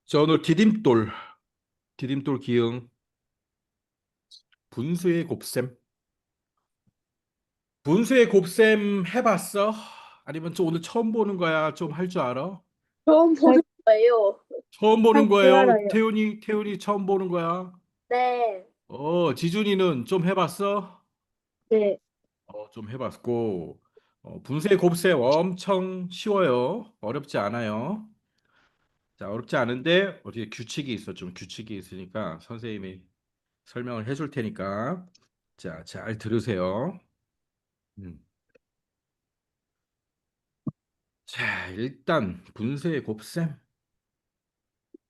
자, 오늘 디딤돌 기응, 분수의 곱셈. 분수의 곱셈 해봤어? 아니면 좀 오늘 처음 보는 거야? 좀 할 줄 알아? 처음 보는 거예요. 처음 보는 할 줄 거예요? 알아요. 태훈이 처음 보는 거야? 네. 지준이는 좀 해봤어? 네. 좀 해봤고. 분수의 곱셈 엄청 쉬워요. 어렵지 않아요. 자, 어렵지 않은데, 어떻게 규칙이 있어. 좀 규칙이 있으니까 선생님이 설명을 해줄 테니까. 자, 잘 들으세요. 음. 자, 일단 분수의 곱셈.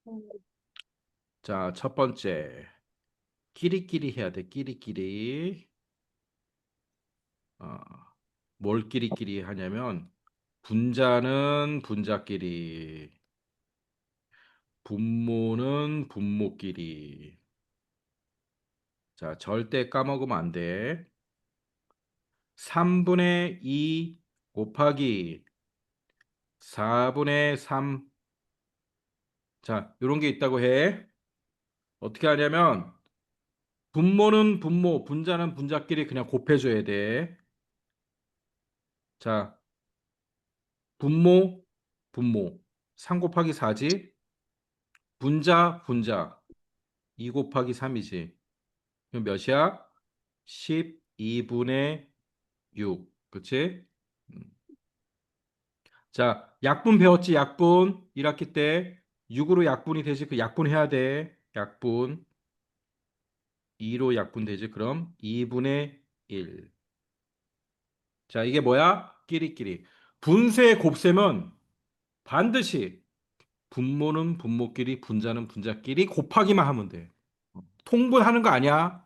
음, 자, 첫 번째. 끼리끼리 해야 돼. 끼리끼리. 어, 뭘 끼리끼리 하냐면 분자는 분자끼리, 분모는 분모끼리. 자, 절대 까먹으면 안 돼. 3분의 2 곱하기 4분의 3. 자, 이런 게 있다고 해. 어떻게 하냐면 분모는 분모, 분자는 분자끼리 그냥 곱해줘야 돼. 자, 분모, 분모. 3 곱하기 4지? 분자. 2 곱하기 3이지. 그럼 몇이야? 12분의 6. 그치? 음. 자, 약분 배웠지? 약분. 1학기 때 6으로 약분이 되지. 그 약분해야 돼. 약분. 2로 약분되지. 그럼 2분의 1. 자, 이게 뭐야? 끼리끼리. 분수의 곱셈은 반드시 분모는 분모끼리, 분자는 분자끼리 곱하기만 하면 돼. 통분하는 거 아니야.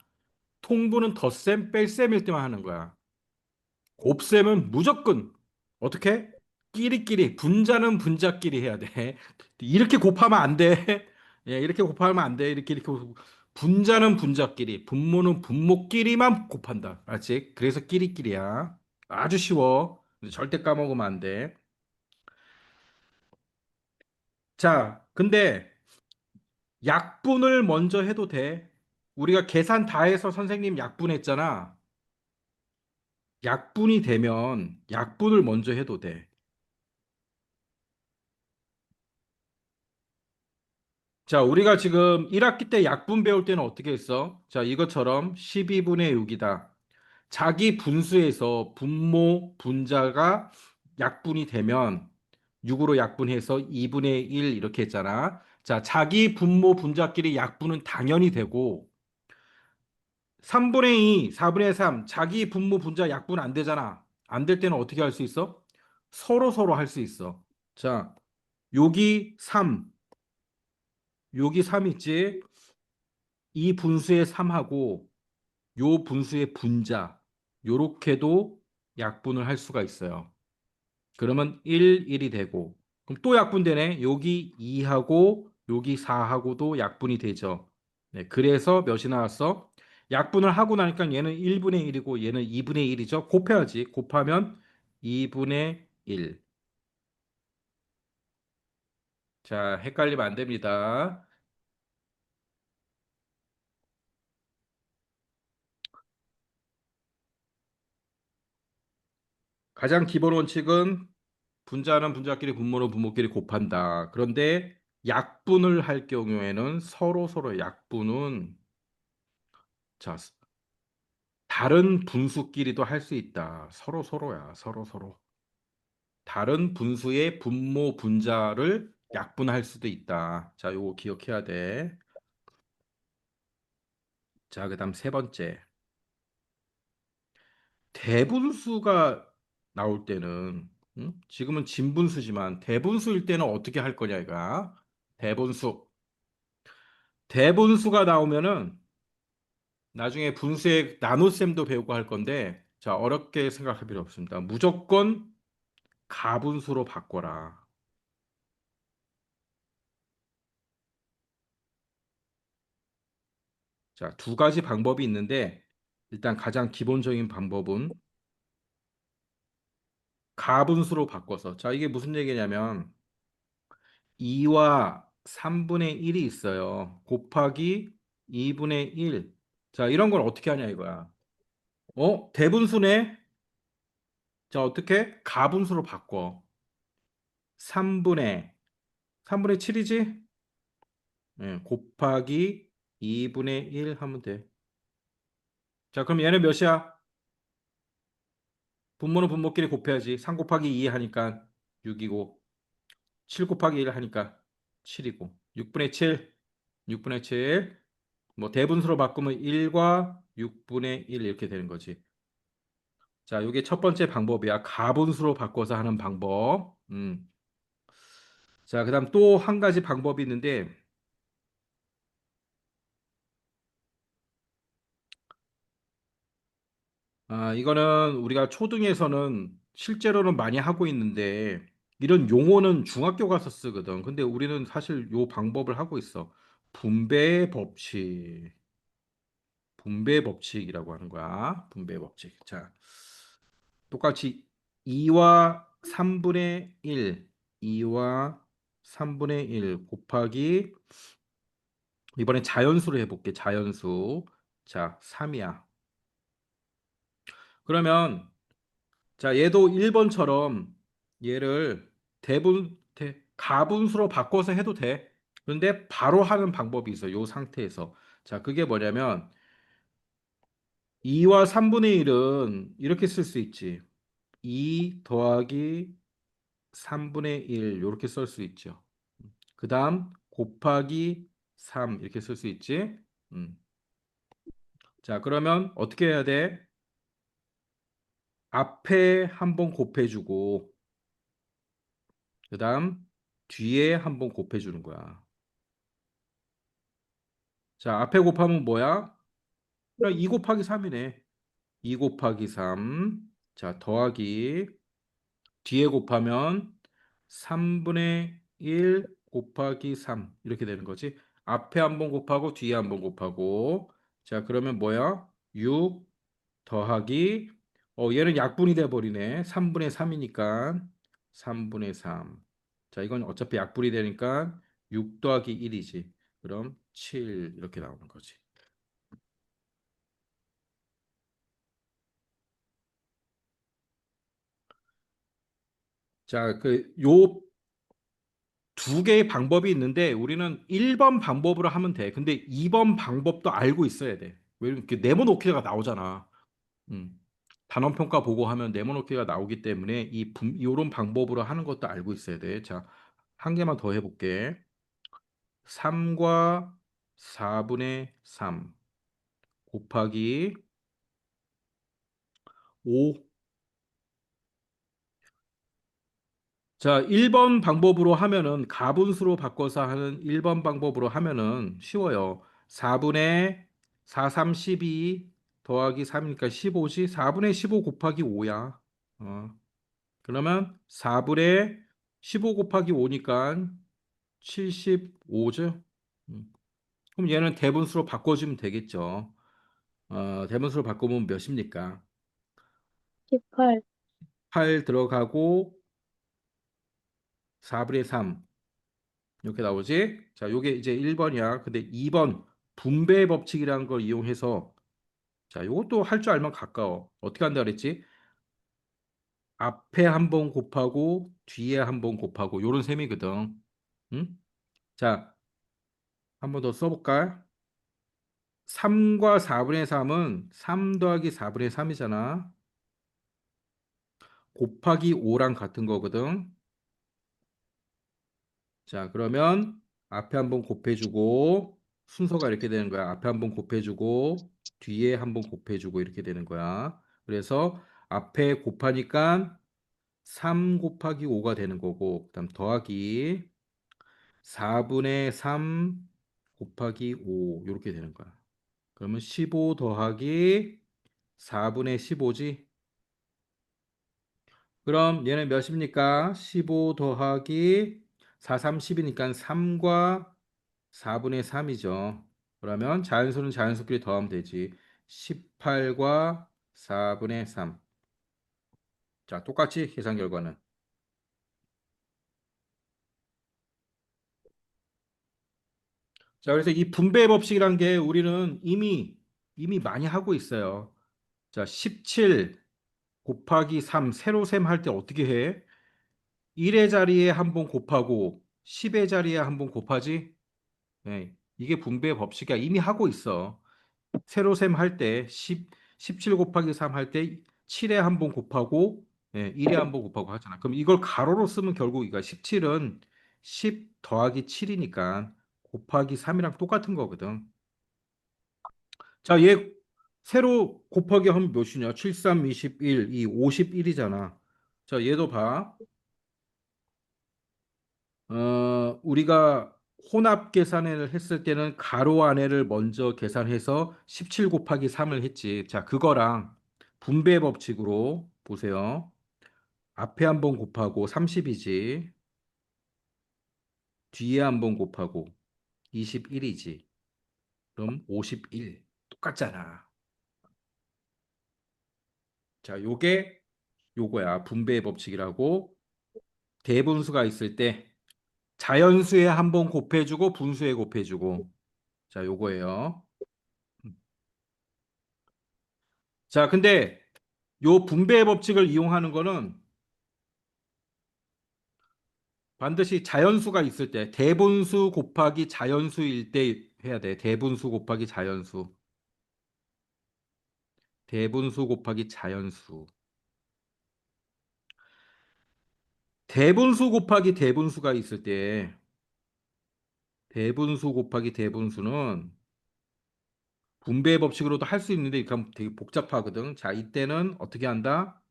통분은 덧셈, 뺄셈일 때만 하는 거야. 곱셈은 무조건 어떻게? 끼리끼리, 분자는 분자끼리 해야 돼. 이렇게 곱하면 안 돼. 예, 이렇게 곱하면 안 돼. 분자는 분자끼리, 분모는 분모끼리만 곱한다. 알지? 그래서 끼리끼리야. 아주 쉬워. 절대 까먹으면 안 돼. 자, 근데 약분을 먼저 해도 돼. 우리가 계산 다 해서 선생님 약분했잖아. 약분이 되면 약분을 먼저 해도 돼. 자, 우리가 지금 1학기 때 약분 배울 때는 어떻게 했어? 자, 이것처럼 12분의 6이다. 자기 분수에서 분모, 분자가 약분이 되면 6으로 약분해서 2분의 1 이렇게 했잖아. 자, 자기 분모, 분자끼리 약분은 당연히 되고 3분의 2, 4분의 3, 자기 분모 분자 약분 안 되잖아. 안 될 때는 어떻게 할 수 있어? 서로 할 수 있어. 자, 여기 3, 여기 3 있지? 이 분수의 3하고 요 분수의 분자, 요렇게도 약분을 할 수가 있어요. 그러면 1, 1이 되고, 그럼 또 약분되네. 여기 2하고 여기 4하고도 약분이 되죠. 네, 그래서 몇이 나왔어? 약분을 하고 나니까 얘는 1분의 1이고 얘는 2분의 1이죠. 곱해야지. 곱하면 2분의 1. 자, 헷갈리면 안 됩니다. 가장 기본 원칙은 분자는 분자끼리 분모는 분모끼리 곱한다. 그런데 약분을 할 경우에는 서로 약분은 자, 다른 분수끼리도 할 수 있다. 서로야. 서로. 다른 분수의 분모 분자를 약분할 수도 있다. 자, 요거 기억해야 돼. 자, 그다음 세 번째. 대분수가 나올 때는 지금은 진분수지만 대분수일 때는 어떻게 할 거냐 이가. 대분수. 대분수가 나오면은 나중에 분수의 나눗셈도 배우고 할 건데 자, 어렵게 생각할 필요 없습니다. 무조건 가분수로 바꿔라. 자, 두 가지 방법이 있는데 일단 가장 기본적인 방법은 가분수로 바꿔서 자, 이게 무슨 얘기냐면 2와 3분의 1이 있어요. 곱하기 2분의 1. 자, 이런 걸 어떻게 하냐 이거야. 대분수네? 자, 어떻게? 가분수로 바꿔. 3분의 7이지? 곱하기 2분의 1 하면 돼. 자, 그럼 얘는 몇이야? 분모는 분모끼리 곱해야지. 3 곱하기 2 하니까 6이고, 7 곱하기 1 하니까 7이고, 6분의 7, 6분의 7. 뭐 대분수로 바꾸면 1과 6분의 1 이렇게 되는 거지. 자, 이게 첫 번째 방법이야. 가분수로 바꿔서 하는 방법. 자, 그다음 또 한 가지 방법이 있는데, 이거는 우리가 초등에서는 실제로는 많이 하고 있는데, 이런 용어는 중학교 가서 쓰거든. 근데 우리는 사실 요 방법을 하고 있어. 분배 법칙. 분배 법칙이라고 하는 거야. 분배 법칙. 자, 똑같이 2와 3분의 1, 2와 3분의 1 곱하기 이번엔 자연수로 해볼게. 자연수. 자, 3이야. 그러면 자, 얘도 1번처럼 얘를 가분수로 바꿔서 해도 돼. 그런데 바로 하는 방법이 있어. 요 상태에서. 자, 그게 뭐냐면 2와 3분의 1은 이렇게 쓸 수 있지. 2 더하기 3분의 1 이렇게 쓸 수 있죠. 그 다음 곱하기 3 이렇게 쓸 수 있지. 음. 자, 그러면 어떻게 해야 돼? 앞에 한번 곱해주고 그 다음 뒤에 한번 곱해주는 거야. 자, 앞에 곱하면 뭐야? 그럼 2 곱하기 3이네. 2 곱하기 3. 자, 더하기 뒤에 곱하면 3분의 1 곱하기 3 이렇게 되는 거지. 앞에 한번 곱하고 뒤에 한번 곱하고 자, 그러면 뭐야? 6 더하기 얘는 약분이 돼 버리네. 3분의 3이니까 3분의 3. 자, 이건 어차피 약분이 되니까 6 더하기 1이지. 그럼 7 이렇게 나오는 거지. 자, 요 두 개의 방법이 있는데 우리는 1번 방법으로 하면 돼. 근데 2번 방법도 알고 있어야 돼. 왜냐면 이렇게 네모놓기가 나오잖아. 음. 단원 평가 보고 하면 네모놓기가 나오기 때문에 이런 방법으로 하는 것도 알고 있어야 돼. 자, 한 개만 더 해볼게. 3과 4분의 3 곱하기 5. 자, 1번 방법으로 하면은 가분수로 바꿔서 하는 1번 방법으로 하면은 쉬워요. 4분의 4, 3, 12 더하기 3이니까 15지. 4분의 15 곱하기 5야. 그러면 4분의 15 곱하기 5니까 75죠. 그럼 얘는 대분수로 바꿔주면 되겠죠. 대분수로 바꾸면 몇입니까? 18. 8 들어가고 4분의 3 이렇게 나오지? 자, 요게 이제 1번이야. 근데 2번 분배 법칙이라는 걸 이용해서 자, 요것도 할 줄 알면 가까워. 어떻게 한다 그랬지? 앞에 한 번 곱하고 뒤에 한 번 곱하고 요런 셈이거든. 응? 자, 한 번 더 써볼까? 3과 4분의 3은 3 더하기 4분의 3이잖아. 곱하기 5랑 같은 거거든. 자, 그러면 앞에 한번 곱해주고 순서가 이렇게 되는 거야. 앞에 한번 곱해주고 뒤에 한번 곱해주고 이렇게 되는 거야. 그래서 앞에 곱하니까 3 곱하기 5가 되는 거고 그다음 더하기 4분의 3 곱하기 5 이렇게 되는 거야. 그러면 15 더하기 4분의 15지. 그럼 얘는 몇입니까? 15 더하기 4, 30이니까 3과 4분의 3이죠. 그러면 자연수는 자연수끼리 더하면 되지. 18과 4분의 3. 자, 똑같이 계산 결과는. 자, 그래서 이 분배 법칙이란 게 우리는 이미 많이 하고 있어요. 자, 17 곱하기 3 세로 셈 할 때 어떻게 해? 1의 자리에 한번 곱하고 10의 자리에 한번 곱하지? 예, 이게 분배 법칙이야. 이미 하고 있어. 세로셈 할 때 17 곱하기 3 할 때 7에 한번 곱하고 1에 한번 곱하고 하잖아. 그럼 이걸 가로로 쓰면 결국 이거 17은 10 더하기 7이니까 곱하기 3이랑 똑같은 거거든. 자, 얘 세로 곱하기 하면 몇이냐? 7, 3, 21, 이 51이잖아. 자, 얘도 봐. 우리가 혼합 계산을 했을 때는 가로 안에를 먼저 계산해서 17 곱하기 3을 했지. 자, 그거랑 분배 법칙으로 보세요. 앞에 한번 곱하고 30이지. 뒤에 한번 곱하고 21이지. 그럼 51. 똑같잖아. 자, 요거야. 분배 법칙이라고. 대분수가 있을 때 자연수에 한번 곱해주고 분수에 곱해주고. 자, 요거예요. 자, 근데 요 분배 법칙을 이용하는 거는 반드시 자연수가 있을 때 대분수 곱하기 자연수일 때 해야 돼. 대분수 곱하기 자연수. 대분수 곱하기 자연수. 대분수 곱하기 대분수가 있을 때 대분수 곱하기 대분수는 분배 법칙으로도 할 수 있는데 이건 되게 복잡하거든. 자, 이때는 어떻게 한다?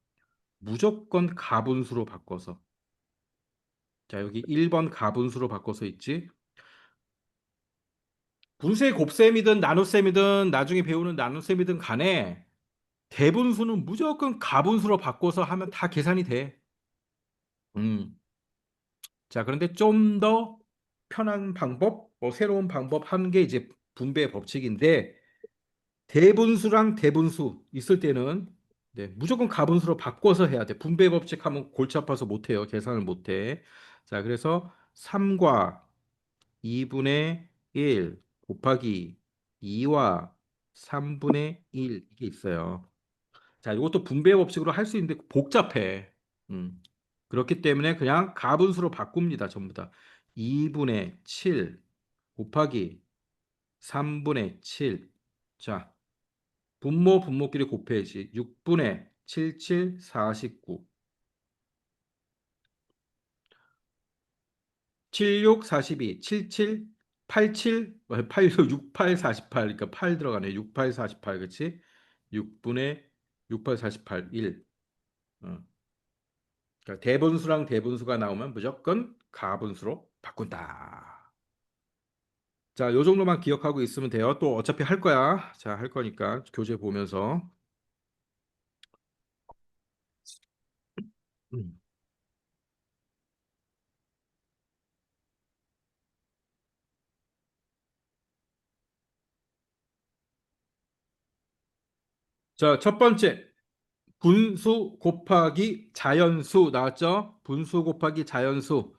무조건 가분수로 바꿔서. 자, 여기 1번 가분수로 바꿔서 있지. 분수의 곱셈이든 나눗셈이든 나중에 배우는 나눗셈이든 간에 대분수는 무조건 가분수로 바꿔서 하면 다 계산이 돼. 음. 자, 그런데 좀 더 편한 방법, 뭐 새로운 방법 하는 게 이제 분배 법칙인데 대분수랑 대분수 있을 때는 무조건 가분수로 바꿔서 해야 돼. 분배 법칙 하면 골치 아파서 못 해요. 계산을 못 해. 자, 그래서 3과 2분의 1 곱하기 2와 3분의 1 이게 있어요. 자, 이것도 분배 법칙으로 할 수 있는데 복잡해. 음. 그렇기 때문에 그냥 가분수로 바꿉니다. 전부 다. 2분의 7 곱하기 3분의 7. 자, 분모끼리 곱해야지. 6분의 77, 49. 76, 42, 77, 87, 86, 68, 48. 그러니까 8 들어가네. 68, 48. 그렇지? 6분의 68, 48, 1. 어. 그러니까 대분수랑 대분수가 나오면 무조건 가분수로 바꾼다. 자, 요 정도만 기억하고 있으면 돼요. 또 어차피 할 거야. 자, 할 거니까 교재 보면서. 음. 자, 첫 번째. 분수 곱하기 자연수 나왔죠? 분수 곱하기 자연수.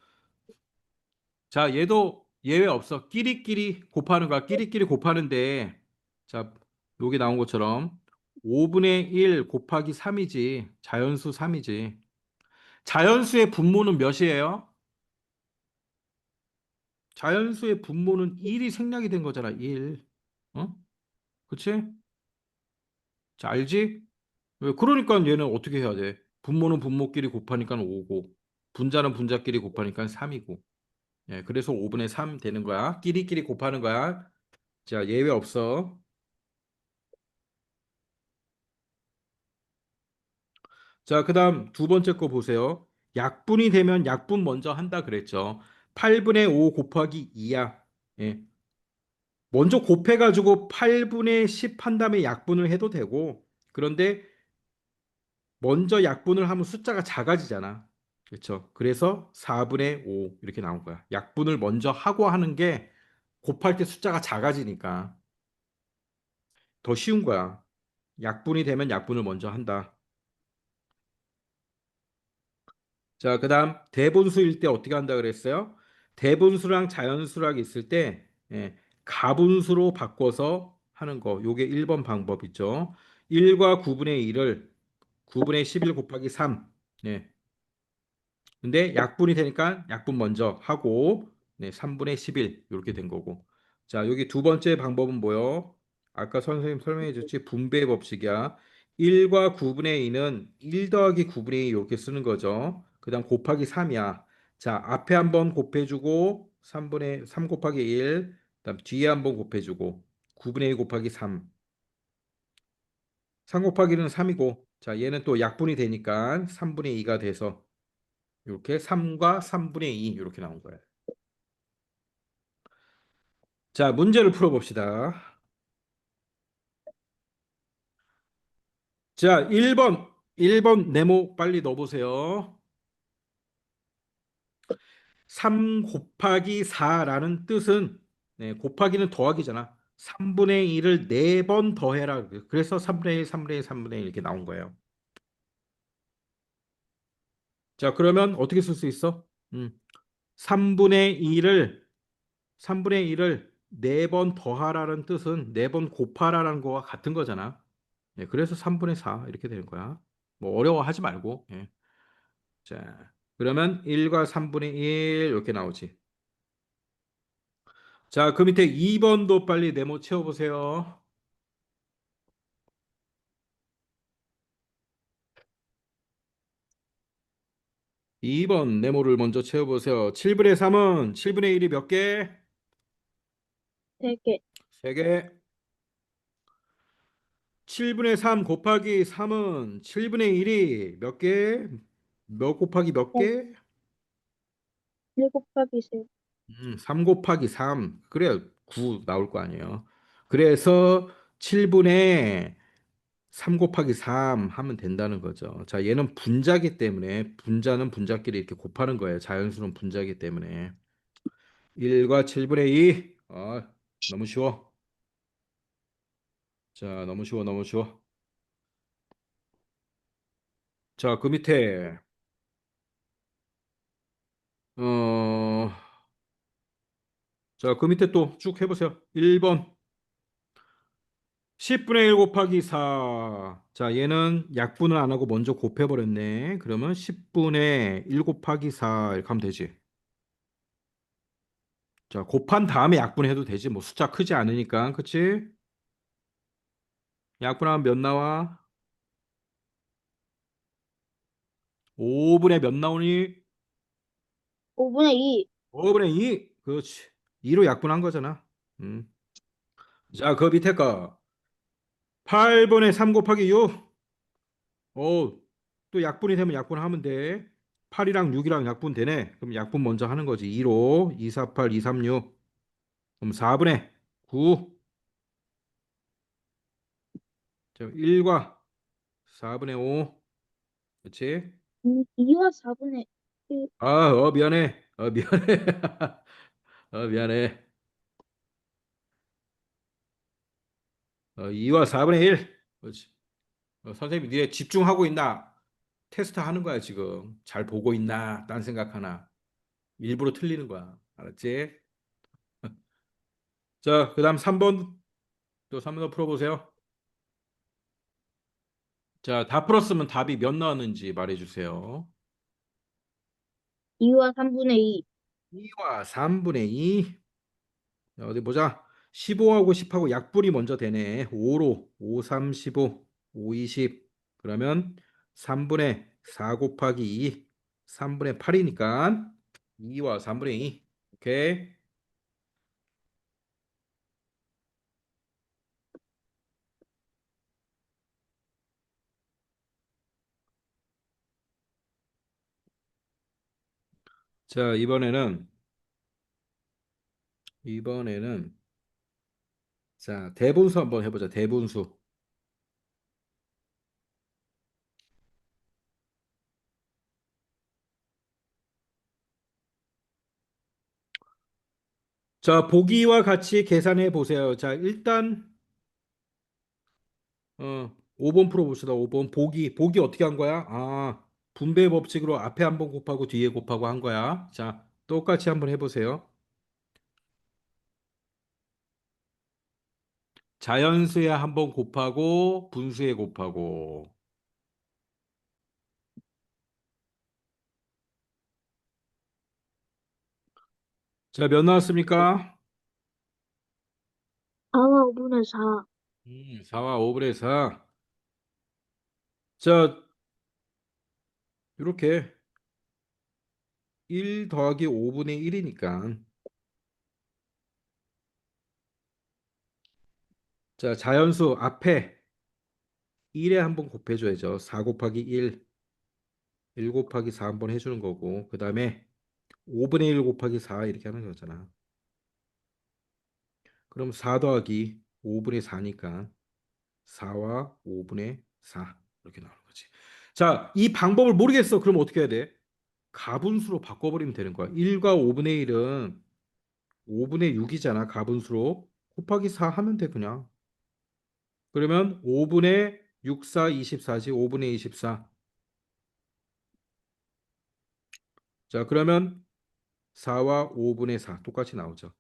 자, 얘도 예외 없어. 끼리끼리 곱하는 거야. 끼리끼리 곱하는데, 자, 여기 나온 것처럼 5분의 1 곱하기 3이지. 자연수 3이지. 자연수의 분모는 몇이에요? 자연수의 분모는 1이 생략이 된 거잖아. 1. 어? 그치? 자, 알지? 왜? 그러니까 얘는 어떻게 해야 돼? 분모는 분모끼리 곱하니까 5고, 분자는 분자끼리 곱하니까 3이고. 예, 그래서 5분의 3 되는 거야. 끼리끼리 곱하는 거야. 자, 예외 없어. 자, 그다음 두 번째 거 보세요. 약분이 되면 약분 먼저 한다 그랬죠. 8분의 5 곱하기 2야. 예. 먼저 곱해가지고 8분의 10 한 다음에 약분을 해도 되고, 그런데 먼저 약분을 하면 숫자가 작아지잖아. 그렇죠? 그래서 4분의 5 이렇게 나온 거야. 약분을 먼저 하고 하는 게 곱할 때 숫자가 작아지니까 더 쉬운 거야. 약분이 되면 약분을 먼저 한다. 자, 그다음 대분수일 때 어떻게 한다 그랬어요? 대분수랑 자연수랑 있을 때 가분수로 바꿔서 하는 거. 요게 1번 방법이죠. 1과 9분의 1을 9분의 11 곱하기 3. 네. 근데 약분이 되니까 약분 먼저 하고 네, 3분의 11 이렇게 된 거고. 자, 여기 두 번째 방법은 뭐요? 아까 선생님 설명해 줬지 분배 법칙이야. 1과 9분의 2는 1 더하기 9분의 2 이렇게 쓰는 거죠. 그다음 곱하기 3이야. 자, 앞에 한번 곱해주고 3 곱하기 1, 그다음 뒤에 한번 곱해주고 9분의 2 곱하기 3. 3 곱하기 1은 3이고 자, 얘는 또 약분이 되니까 3분의 2가 돼서 이렇게 3과 3분의 2 이렇게 나온 거예요. 자, 문제를 풀어봅시다. 자, 1번 네모 빨리 넣어보세요. 3 곱하기 4라는 뜻은 네, 곱하기는 더하기잖아. 3분의 1을 4번 더해라. 그래서 3분의 1, 3분의 1, 3분의 1 이렇게 나온 거예요. 자, 그러면 어떻게 쓸 수 있어? 3분의 1을 3분의 1을 4번 더하라는 뜻은 4번 곱하라는 거와 같은 거잖아. 예, 그래서 3분의 4 이렇게 되는 거야. 뭐 어려워하지 말고. 예. 자, 그러면 1과 3분의 1 이렇게 나오지. 자, 그 밑에 2번도 빨리 네모 채워보세요. 2번 네모를 먼저 채워보세요. 7분의 3은 7분의 1이 몇 개? 3개. 3개. 7분의 3 곱하기 3은 7분의 1이 몇 개? 몇 곱하기 몇 개? 1 곱하기 3. 3 곱하기 3. 그래 9 나올 거 아니에요. 그래서 7분의 3 곱하기 3 하면 된다는 거죠. 자, 얘는 분자기 때문에 분자는 분자끼리 이렇게 곱하는 거예요. 자연수는 분자기 때문에 1과 7분의 2. 너무 쉬워. 자, 너무 쉬워, 너무 쉬워. 자, 그 밑에 어, 자, 그 밑에 또 쭉 해보세요. 1번 10분의 1 곱하기 4. 자, 얘는 약분을 안 하고 먼저 곱해버렸네. 그러면 10분의 1 곱하기 4 이렇게 하면 되지. 자, 곱한 다음에 약분해도 되지. 뭐 숫자 크지 않으니까. 그치? 약분하면 몇 나와? 5분의 몇 나오니? 5분의 2. 5분의 2. 그렇지. 2로 약분한 거잖아. 음. 자, 그 밑에 거. 8분의 3 곱하기 6. 또 약분이 되면 약분하면 돼. 8이랑 6이랑 약분 되네. 그럼 약분 먼저 하는 거지. 2로 2, 4, 8, 2, 3, 6. 그럼 4분의 9. 자, 1과 4분의 5. 그렇지? 2와 4분의 1. 미안해. 미안해. 미안해. 2와 4분의 1. 그렇지. 선생님이 니네 집중하고 있나? 테스트 하는 거야, 지금. 잘 보고 있나? 딴 생각하나? 일부러 틀리는 거야. 알았지? 자, 그다음 3번. 또 3번 더 풀어보세요. 자, 다 풀었으면 답이 몇 나왔는지 말해주세요. 2와 3분의 2. 2와 3분의 2. 어디 보자. 15하고 10하고 약분이 먼저 되네. 5로 5, 3, 15, 5, 20. 그러면 3분의 4 곱하기 2. 3분의 8이니까 2와 3분의 2. 오케이. 자, 이번에는 자, 대분수 한번 해보자. 대분수. 자, 보기와 같이 계산해 보세요. 자, 일단 5번 풀어봅시다. 5번 보기 어떻게 한 거야? 분배 법칙으로 앞에 한번 곱하고 뒤에 곱하고 한 거야. 자, 똑같이 한번 해보세요. 자연수에 한번 곱하고 분수에 곱하고. 자, 몇 나왔습니까? 4와 5분의 4. 4와 5분의 4. 자, 이렇게 1 더하기 5분의 1이니까. 자, 자연수 앞에 1에 한번 곱해줘야죠. 4 곱하기 1, 1 곱하기 4 한번 해주는 거고, 그 다음에 5분의 1 곱하기 4 이렇게 하는 거잖아. 그럼 4 더하기 5분의 4니까 4와 5분의 4 이렇게 나오는 거지. 자, 이 방법을 모르겠어. 그럼 어떻게 해야 돼? 가분수로 바꿔버리면 되는 거야. 1과 5분의 1은 5분의 6이잖아. 가분수로 곱하기 4 하면 돼 그냥. 그러면 5분의 6, 4, 24지. 5분의 24. 자, 그러면 4와 5분의 4 똑같이 나오죠.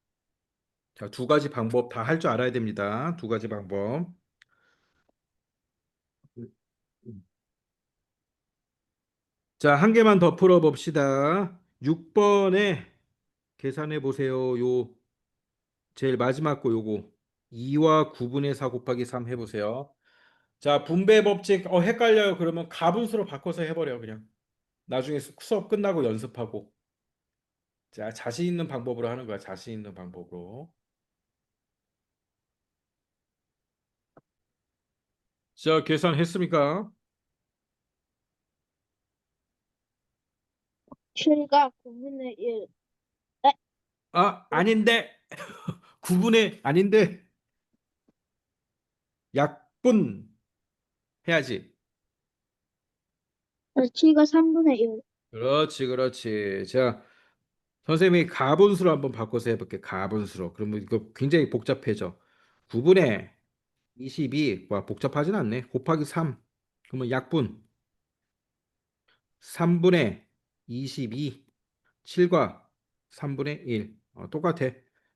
자, 두 가지 방법 다 할 줄 알아야 됩니다. 두 가지 방법. 자, 한 개만 더 풀어봅시다. 6번에 계산해 보세요. 요 제일 마지막 거 요거. 2와 9분의 4 곱하기 3 해보세요. 자, 분배 법칙 헷갈려요. 그러면 가분수로 바꿔서 해버려 그냥. 나중에 수업 끝나고 연습하고. 자, 자신 있는 방법으로 하는 거야. 자신 있는 방법으로. 자, 계산했습니까? 7과 9분의 1. 에? 아, 아닌데. 9분의 아닌데. 약분 해야지. 7과 3분의 1. 그렇지, 그렇지. 자, 선생님이 가분수로 한번 바꿔서 해볼게. 가분수로. 그러면 이거 굉장히 복잡해져. 9분의 22, 와, 복잡하진 않네. 곱하기 3. 그러면 약분. 3분의 22, 7과 3분의 1. 똑같아.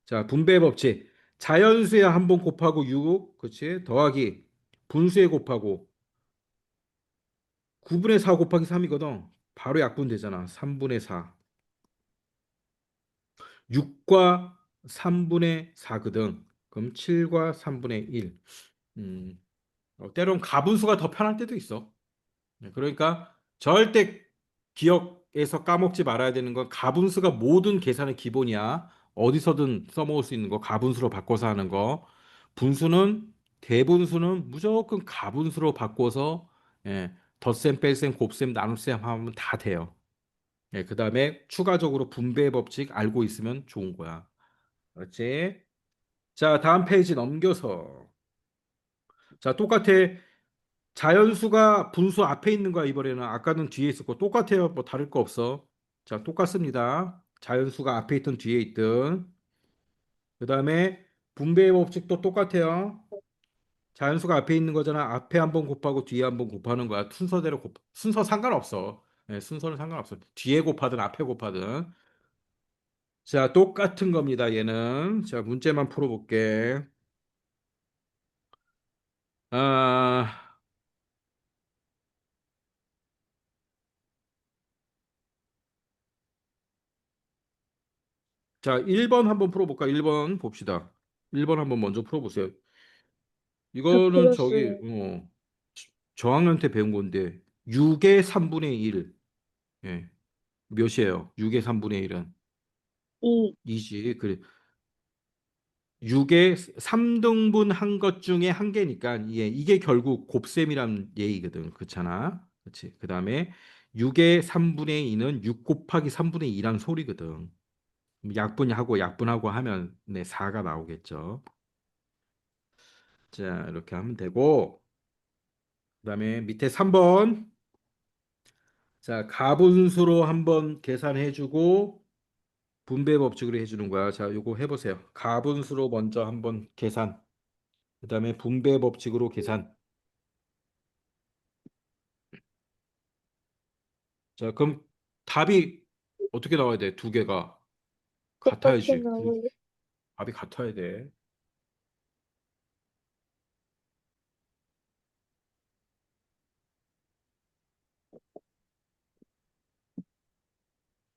자, 분배 법칙. 자연수에 한번 곱하고 6, 그치? 더하기 분수에 곱하고 9분의 4 곱하기 3이거든. 바로 약분 되잖아. 3분의 4. 6과 3분의 4거든. 그럼 7과 3분의 1. 음, 때론 가분수가 더 편할 때도 있어. 네, 그러니까 절대 기억에서 까먹지 말아야 되는 건 가분수가 모든 계산의 기본이야. 어디서든 써먹을 수 있는 거 가분수로 바꿔서 하는 거. 분수는 대분수는 무조건 가분수로 바꿔서 예, 덧셈, 뺄셈, 곱셈, 나눗셈 하면 다 돼요. 예, 그다음에 추가적으로 분배 법칙 알고 있으면 좋은 거야. 그렇지? 자, 다음 페이지 넘겨서. 자, 똑같아. 자연수가 분수 앞에 있는 거야, 이번에는. 아까는 뒤에 있었고, 똑같아요. 뭐 다를 거 없어. 자, 똑같습니다. 자연수가 앞에 있든 뒤에 있든. 그 다음에 분배의 법칙도 똑같아요. 자연수가 앞에 있는 거잖아. 앞에 한번 곱하고 뒤에 한번 곱하는 거야. 순서대로 순서 상관없어. 예, 순서는 상관없어. 뒤에 곱하든 앞에 곱하든. 자, 똑같은 겁니다, 얘는. 자, 문제만 풀어볼게. 아, 자, 1번 한번 풀어볼까? 1번 봅시다. 1번 한번 먼저 풀어보세요. 저 이거는 저기 풀었어요. 저학년 때 배운 건데 6의 3분의 1. 예. 몇이에요? 6의 3분의 1은 2. 2지. 그래. 6의 3등분 한 것 중에 한 개니까 예, 이게 결국 곱셈이란 얘기거든. 그렇잖아. 그렇지. 그다음에 6의 3분의 2는 6 곱하기 3분의 2란 소리거든. 약분하고 약분하고 하면 네, 4가 나오겠죠. 자, 이렇게 하면 되고 그다음에 밑에 3번. 자, 가분수로 한번 계산해주고 분배 법칙으로 해주는 거야. 자, 요거 해보세요. 가분수로 먼저 한번 계산. 그다음에 분배 법칙으로 계산. 자, 그럼 답이 어떻게 나와야 돼? 두 개가 똑같이 같아야지. 나와요. 답이 같아야 돼.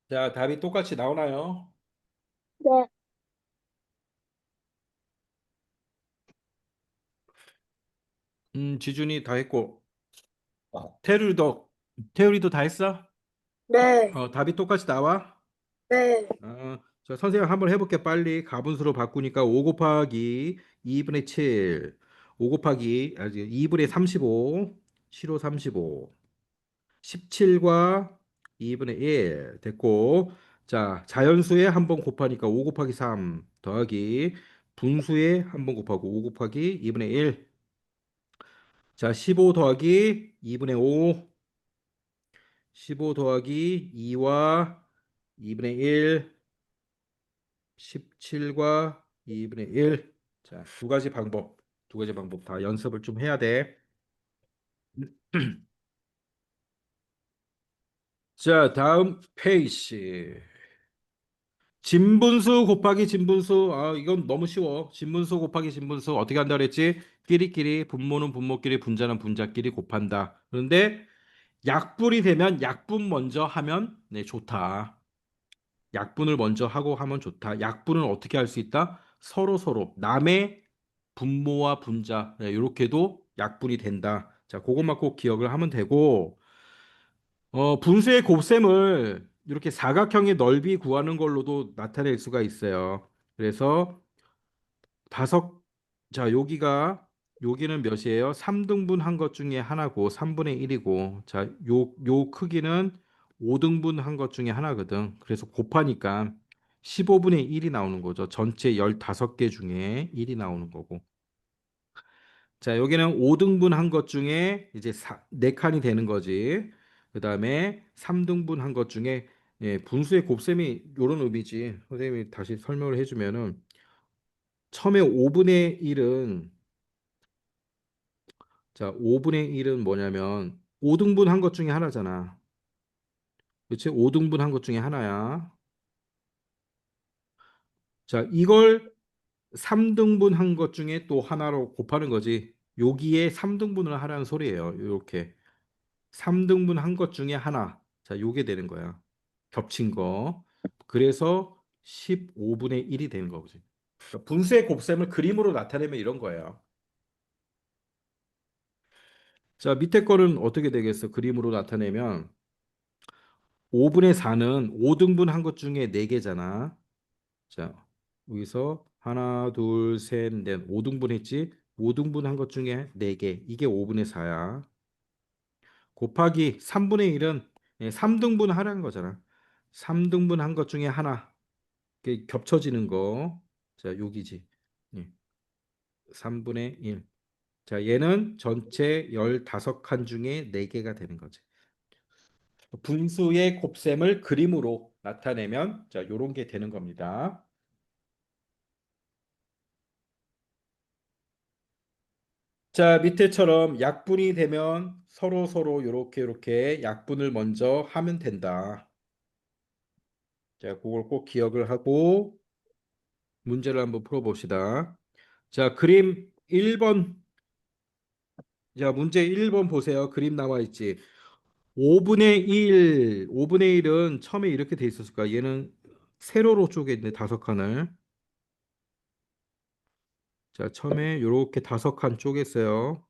자, 답이 똑같이 나오나요? 네. 지준이 다 했고, 태율이도, 태율이도 다 했어? 네. 답이 똑같이 나와? 네. 자, 선생님 한번 해볼게. 빨리 가분수로 바꾸니까 5 곱하기 2분의 7, 5 곱하기 2분의 35, 7호 35, 17과 2분의 1 됐고, 자, 자연수에 한 번 곱하니까 5 곱하기 3 더하기 분수에 한 번 곱하고 5 곱하기 2분의 1. 자, 15 더하기 2분의 5, 15 더하기 2와 2분의 1, 17과 2분의 1. 자, 두 가지 방법 다 연습을 좀 해야 돼. 자, 다음 페이지. 진분수 곱하기 진분수. 이건 너무 쉬워. 진분수 곱하기 진분수 어떻게 한다 그랬지? 끼리끼리, 분모는 분모끼리, 분자는 분자끼리 곱한다. 그런데 약분이 되면 약분 먼저 하면 네, 좋다. 약분을 먼저 하고 하면 좋다. 약분은 어떻게 할 수 있다? 서로 서로 남의 분모와 분자 이렇게도 약분이 된다. 자, 그것만 꼭 기억을 하면 되고 분수의 곱셈을 이렇게 사각형의 넓이 구하는 걸로도 나타낼 수가 있어요. 그래서 다섯 자, 여기는 몇이에요? 3등분 한 것 중에 하나고 3분의 1이고 자, 요 크기는 5등분 한 것 중에 하나거든. 그래서 곱하니까 15분의 1이 나오는 거죠. 전체 15개 중에 1이 나오는 거고. 자, 여기는 5등분 한 것 중에 이제 4칸이 되는 거지. 그다음에 3등분 한 것 중에 분수의 곱셈이 요런 의미지. 선생님이 다시 설명을 해주면은 처음에 5분의 1은 자, 5분의 1은 뭐냐면 5등분 한 것 중에 하나잖아. 그렇지? 5등분 한 것 중에 하나야. 자, 이걸 3등분 한 것 중에 또 하나로 곱하는 거지. 여기에 3등분을 하라는 소리예요. 이렇게. 3등분 한 것 중에 하나. 자, 요게 되는 거야. 겹친 거. 그래서 15분의 1이 되는 거지. 그러니까 분수의 곱셈을 그림으로 나타내면 이런 거예요. 자, 밑에 거는 어떻게 되겠어? 그림으로 나타내면 5분의 4는 5등분 한 것 중에 4개잖아. 자, 여기서 하나, 둘, 셋, 넷, 5등분 했지? 5등분 한 것 중에 4개. 이게 5분의 4야. 곱하기 3분의 1은 3등분 하라는 거잖아. 3등분 한 것 중에 하나. 이게 겹쳐지는 거. 자, 여기지. 예, 3분의 1. 자, 얘는 전체 15칸 중에 4개가 되는 거지. 분수의 곱셈을 그림으로 나타내면 자, 요런 게 되는 겁니다. 자, 밑에처럼 약분이 되면 서로 서로 요렇게 약분을 먼저 하면 된다. 자, 그걸 꼭 기억을 하고 문제를 한번 풀어봅시다. 자, 그림 1번. 자, 문제 1번 보세요. 그림 나와 있지. 5분의 1, 5분의 1은 처음에 이렇게 돼 있었을 거야. 얘는 세로로 쪼개있네, 5칸을. 자, 처음에 이렇게 5칸 쪼갰어요.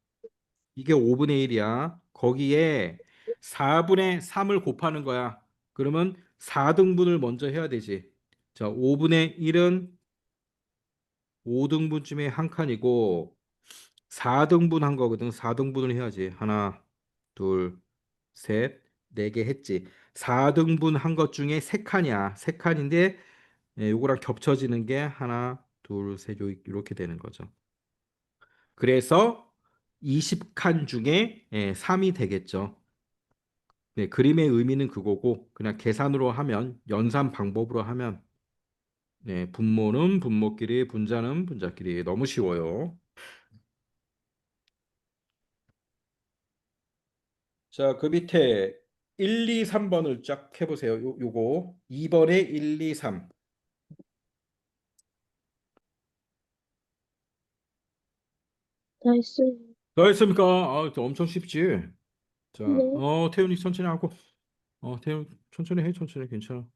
이게 5분의 1이야. 거기에 4분의 3을 곱하는 거야. 그러면 4등분을 먼저 해야 되지. 자, 5분의 1은 5등분쯤에 한 칸이고 4등분 한 거거든. 4등분을 해야지. 하나, 둘, 셋, 네 개 했지. 4등분 한 것 중에 세 칸이야. 세 칸인데 요거랑 겹쳐지는 게 하나, 둘, 셋, 이렇게 되는 거죠. 그래서 20칸 중에 3이 되겠죠. 네, 그림의 의미는 그거고 그냥 계산으로 하면 연산 방법으로 하면 분모는 분모끼리 분자는 분자끼리 너무 쉬워요. 자, 그 밑에 1, 2, 3번을 쫙 해보세요. 요거 2번에 1, 2, 3. 다 했어요. 더 했습니까? 저 엄청 쉽지. 자, 네. 태훈이 천천히 하고, 태훈 천천히 해, 천천히 괜찮아.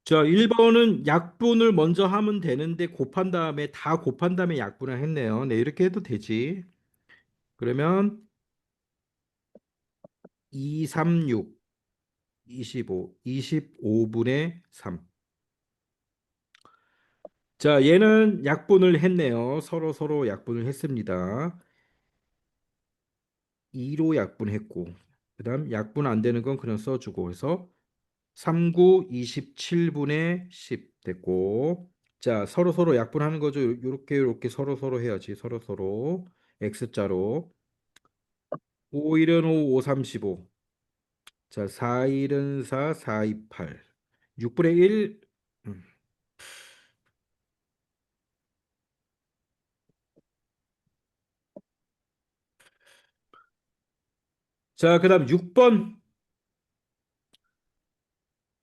자, 1번은 약분을 먼저 하면 되는데 곱한 다음에 다 곱한 다음에 약분을 했네요. 네, 이렇게 해도 되지. 그러면 236, 25, 25분의 3. 자, 얘는 약분을 했네요. 서로 약분을 했습니다. 2로 약분했고, 그다음 약분 안 되는 건 그냥 써주고 해서 39, 27분의 10 됐고, 자, 서로 약분하는 거죠. 요렇게 서로 해야지. 서로 X자로. 5일은 5, 5, 35. 자, 4일은 4, 4, 2, 8. 6분의 1. 자, 그다음 6번.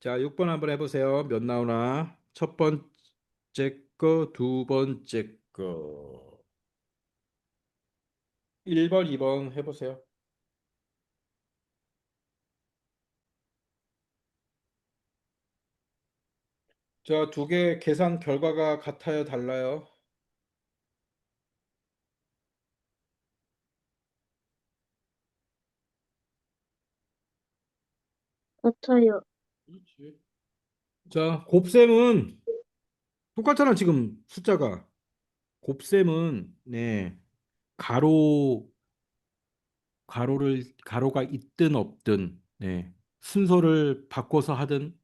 자, 6번 한번 해보세요. 몇 나오나? 첫 번째 거, 두 번째 거. 1번, 2번 해보세요. 자, 두 개 계산 결과가 같아요, 달라요? 같아요. 그렇지. 자, 곱셈은 똑같잖아, 지금 숫자가. 곱셈은 네, 가로 가로가 있든 없든 네, 순서를 바꿔서 하든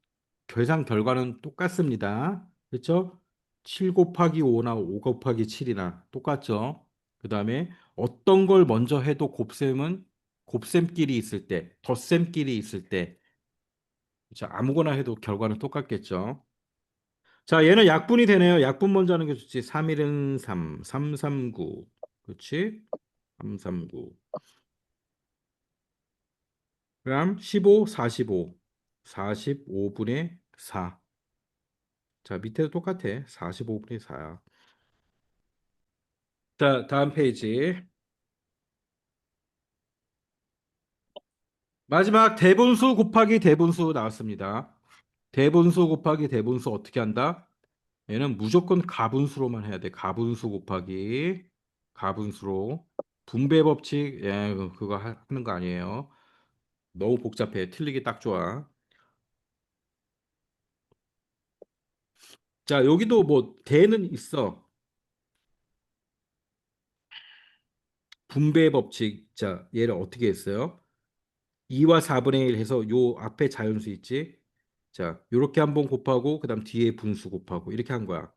계산 결과는 똑같습니다. 그렇죠? 7 곱하기 5나 5 곱하기 7이나 똑같죠? 그다음에 어떤 걸 먼저 해도 곱셈은 곱셈끼리 있을 때, 덧셈끼리 있을 때 그렇죠? 아무거나 해도 결과는 똑같겠죠? 자, 얘는 약분이 되네요. 약분 먼저 하는 게 좋지. 3일은 3, 339. 그렇지? 339. 그럼 15, 45. 45분의 4. 자, 밑에도 똑같아. 45분의 4야. 자, 다음 페이지. 마지막 대분수 곱하기 대분수 나왔습니다. 대분수 곱하기 대분수 어떻게 한다? 얘는 무조건 가분수로만 해야 돼. 가분수 곱하기 가분수로. 분배 법칙, 예, 그거 하는 거 아니에요. 너무 복잡해. 틀리기 딱 좋아. 자, 여기도 뭐 대는 있어. 분배 법칙. 자, 얘를 어떻게 했어요? 2와 4분의 1 해서 요 앞에 자연수 있지? 자, 요렇게 한번 곱하고 그다음 뒤에 분수 곱하고 이렇게 한 거야.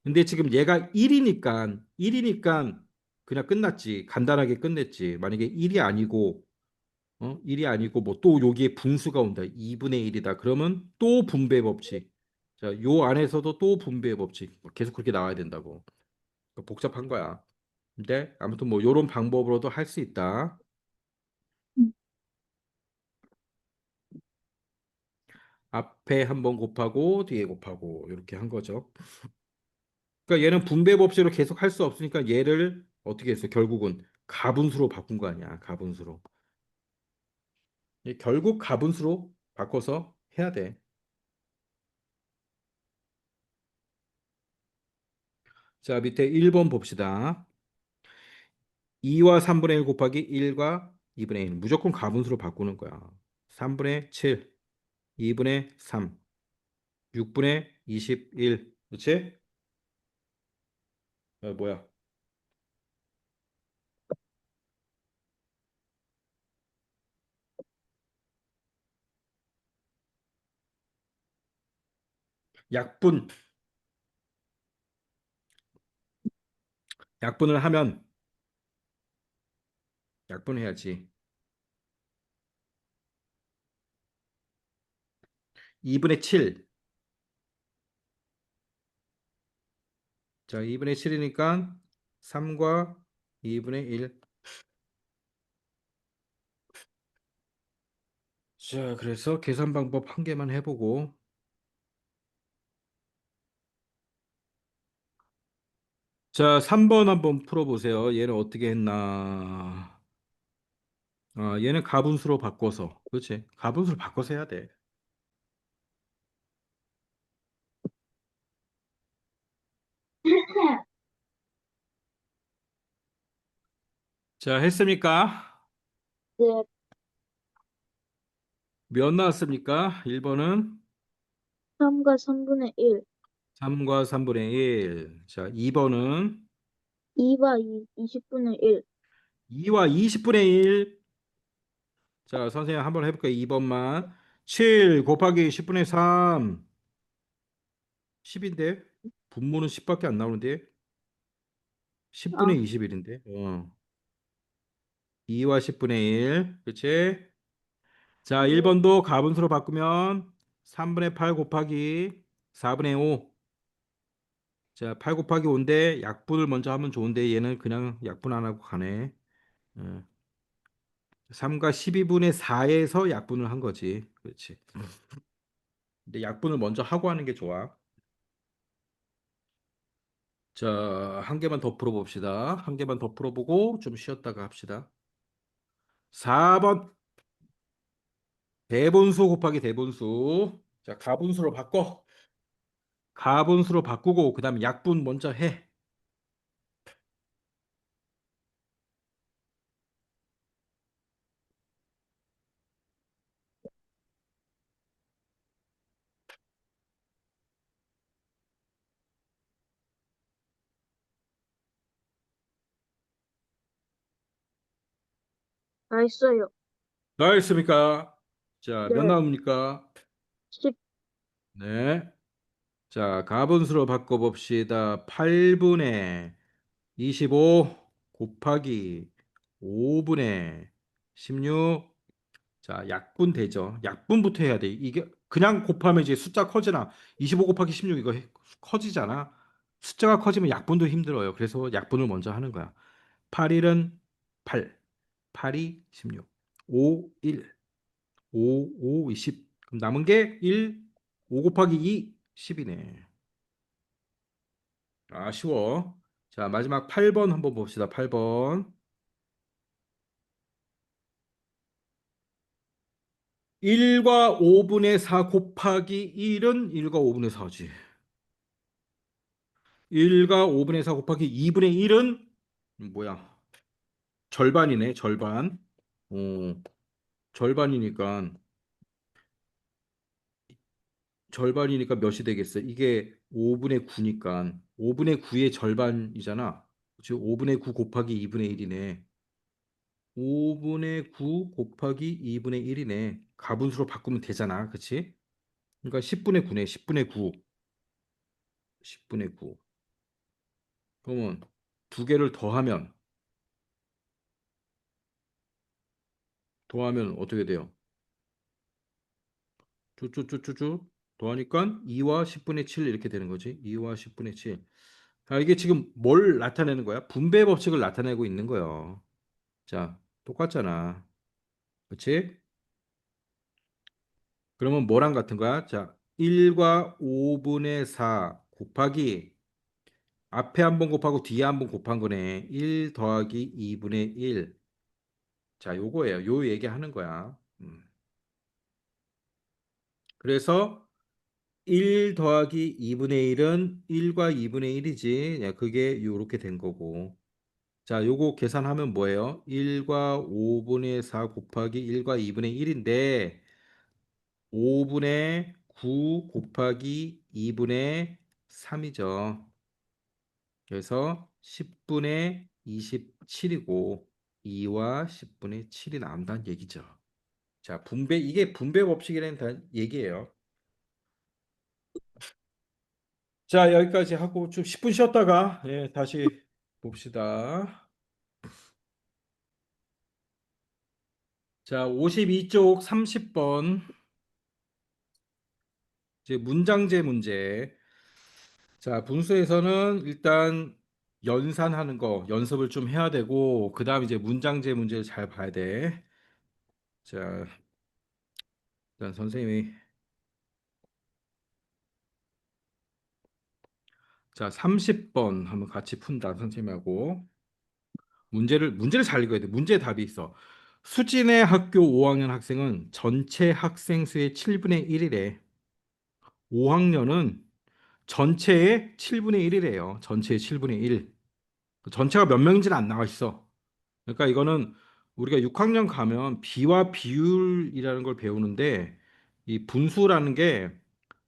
근데 지금 얘가 1이니까 그냥 끝났지. 간단하게 끝냈지. 만약에 1이 아니고 1이 아니고 뭐 또 여기에 분수가 온다. 2분의 1이다. 그러면 또 분배 법칙. 자, 요 안에서도 또 분배 법칙. 뭐 계속 그렇게 나와야 된다고. 복잡한 거야. 근데 아무튼 뭐 요런 방법으로도 할 수 있다. 앞에 한번 곱하고 뒤에 곱하고 이렇게 한 거죠. 그러니까 얘는 분배 법칙으로 계속 할 수 없으니까 얘를 어떻게 했어? 결국은 가분수로 바꾼 거 아니야. 가분수로. 결국 가분수로 바꿔서 해야 돼. 자, 밑에 1번 봅시다. 2와 3분의 1 곱하기 1과 2분의 1. 무조건 가분수로 바꾸는 거야. 3분의 7, 2분의 3, 6분의 21. 그렇지? 뭐야? 약분. 약분을 하면 약분해야지. 2분의 7. 자, 2분의 7이니까 3과 2분의 1. 자, 그래서 계산 방법 한 개만 해보고. 자, 3번 한번 풀어보세요. 얘는 어떻게 했나? 얘는 가분수로 바꿔서. 그렇지? 가분수로 바꿔서 해야 돼. 자, 했습니까? 네. 몇 나왔습니까? 1번은 3과 3분의 1. 3과 3분의 1. 자, 2번은 2와 2, 20분의 1. 2와 20분의 1. 자, 선생님 한번 해볼까요? 2번만. 7 곱하기 10분의 3. 10인데? 분모는 10밖에 안 나오는데? 아, 10분의 21인데? 2와 10분의 1. 그치? 자, 네. 1번도 가분수로 바꾸면 3분의 8 곱하기 4분의 5. 자, 8 곱하기 5인데 약분을 먼저 하면 좋은데 얘는 그냥 약분 안 하고 가네. 어, 3과 12분의 4에서 약분을 한 거지. 그렇지. 근데 약분을 먼저 하고 하는 게 좋아. 자, 한 개만 더 풀어봅시다. 한 개만 더 풀어보고 좀 쉬었다가 합시다. 4번 대분수 곱하기 대분수. 자, 가분수로 바꿔. 가분수로 바꾸고 그다음 약분 먼저 해. 다 했어요. 나있습니까? 자, 몇 네. 나옵니까? 10, 네. 자, 가분수로 바꿔봅시다. 8분의 25 곱하기 5분의 16. 자, 약분 되죠. 약분부터 해야 돼. 이게 그냥 곱하면 이제 숫자 커지나 25 곱하기 16 이거 커지잖아. 숫자가 커지면 약분도 힘들어요. 그래서 약분을 먼저 하는 거야. 8, 1은 8, 8이 16, 5, 1, 5, 5, 20. 그럼 남은 게 1, 5 곱하기 2, 10이네. 아쉬워. 자, 마지막 8번 한번 봅시다. 8번. 1과 5분의 4 곱하기 1은 1과 5분의 4지. 1과 5분의 4 곱하기 2분의 1은 뭐야? 절반이네, 절반. 어, 절반이니까 절반이니까 몇이 되겠어? 이게 5분의 9니까 5분의 9의 절반이잖아. 그치? 5분의 9 곱하기 2분의 1이네. 5분의 9 곱하기 2분의 1이네. 가분수로 바꾸면 되잖아. 그치? 그러니까 10분의 9네. 10분의 9. 10분의 9. 그러면 두 개를 더하면 어떻게 돼요? 쭈쭈쭈쭈쭈 더하니까 2와 10분의 7 이렇게 되는 거지. 2와 10분의 7. 아, 이게 지금 뭘 나타내는 거야? 분배 법칙을 나타내고 있는 거예요. 자, 똑같잖아. 그렇지? 그러면 뭐랑 같은 거야? 자, 1과 5분의 4 곱하기 앞에 한 번 곱하고 뒤에 한 번 곱한 거네. 1 더하기 2분의 1. 자, 요거예요. 요 얘기하는 거야. 그래서 1 더하기 2분의 1은 1과 2분의 1이지. 그게 요렇게 된 거고. 자, 요거 계산하면 뭐예요? 1과 5분의 4 곱하기 1과 2분의 1인데 5분의 9 곱하기 2분의 3이죠. 그래서 10분의 27이고 2와 10분의 7이 나온다는 얘기죠. 자, 이게 분배 법칙이라는 얘기예요. 자, 여기까지 하고 좀 10분 쉬었다가 다시 봅시다. 자, 52쪽 30번 이제 문장제 문제. 자, 분수에서는 일단 연산하는 거 연습을 좀 해야 되고 그다음 이제 문장제 문제를 잘 봐야 돼. 자, 일단 선생님이 자, 30번 한번 같이 푼다 선생님하고 문제를 잘 읽어야 돼. 문제에 답이 있어. 수진의 학교 5학년 학생은 전체 학생 수의 7분의 1이래. 5학년은 전체의 7분의 1이래요. 전체의 7분의 1. 전체가 몇 명인지는 안 나와 있어. 그러니까 이거는 우리가 6학년 가면 비와 비율이라는 걸 배우는데 이 분수라는 게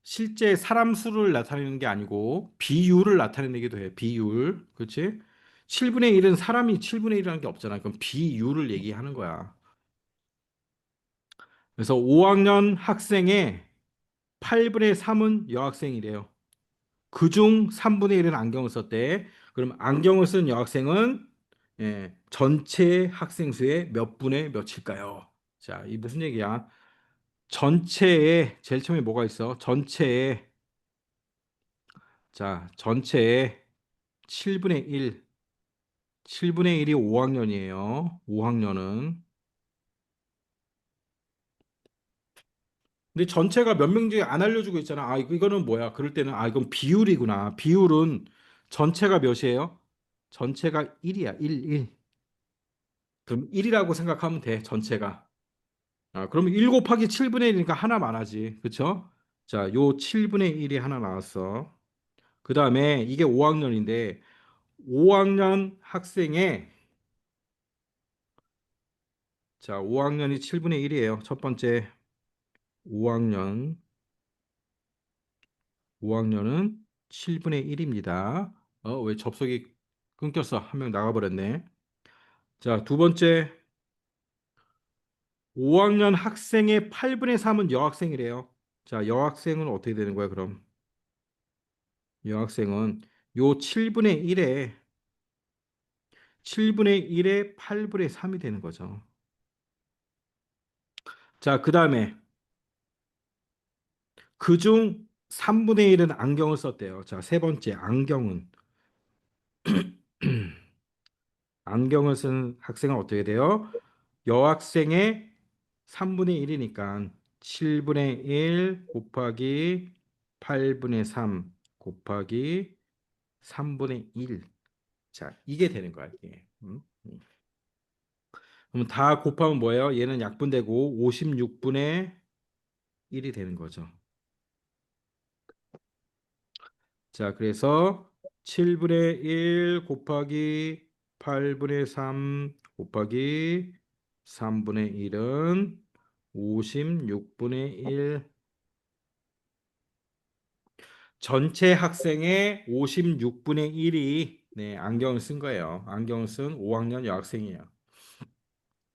실제 사람 수를 나타내는 게 아니고 비율을 나타내기도 해. 비율. 그렇지? 7분의 1은 사람이 7분의 1이라는 게 없잖아. 그럼 비율을 얘기하는 거야. 그래서 5학년 학생의 8분의 3은 여학생이래요. 그중 3분의 1은 안경을 썼대. 그럼 안경을 쓴 여학생은 전체 학생 수의 몇 분의 몇일까요? 자, 이 무슨 얘기야? 전체에 제일 처음에 뭐가 있어? 전체에 자, 전체에 7분의 1, 7분의 1이 5학년이에요. 5학년은. 근데 전체가 몇 명인지 안 알려주고 있잖아. 아, 이거는 뭐야? 그럴 때는 아, 이건 비율이구나. 비율은 전체가 몇이에요? 전체가 1이야. 1, 1. 그럼 1이라고 생각하면 돼. 전체가. 아, 그러면 1 곱하기 7분의 1이니까 하나 많아지. 그쵸? 자, 요 7분의 1이 하나 나왔어. 그 다음에 이게 5학년인데 5학년 학생의 자, 5학년이 7분의 1이에요. 첫 번째 5학년 5학년은 7분의 1입니다. 왜 접속이 끊겼어? 한 명 나가버렸네. 자, 두 번째 5학년 학생의 8분의 3은 여학생이래요. 자, 여학생은 어떻게 되는 거야, 그럼? 여학생은 요 7분의 1에 8분의 3이 되는 거죠. 자, 그 다음에 그중 3분의 1은 안경을 썼대요. 자, 세 번째 안경은 안경을 쓴 학생은 어떻게 돼요? 여학생의 3분의 1이니까 7분의 1 곱하기 8분의 3 곱하기 3분의 1. 자, 이게 되는 거야, 이게. 그럼 다 곱하면 뭐예요? 얘는 약분되고 56분의 1이 되는 거죠. 자, 그래서 7분의 1 곱하기 8분의 3 곱하기 3분의 1은 56분의 1. 전체 학생의 56분의 1이 안경을 쓴 거예요. 안경을 쓴 5학년 여학생이에요.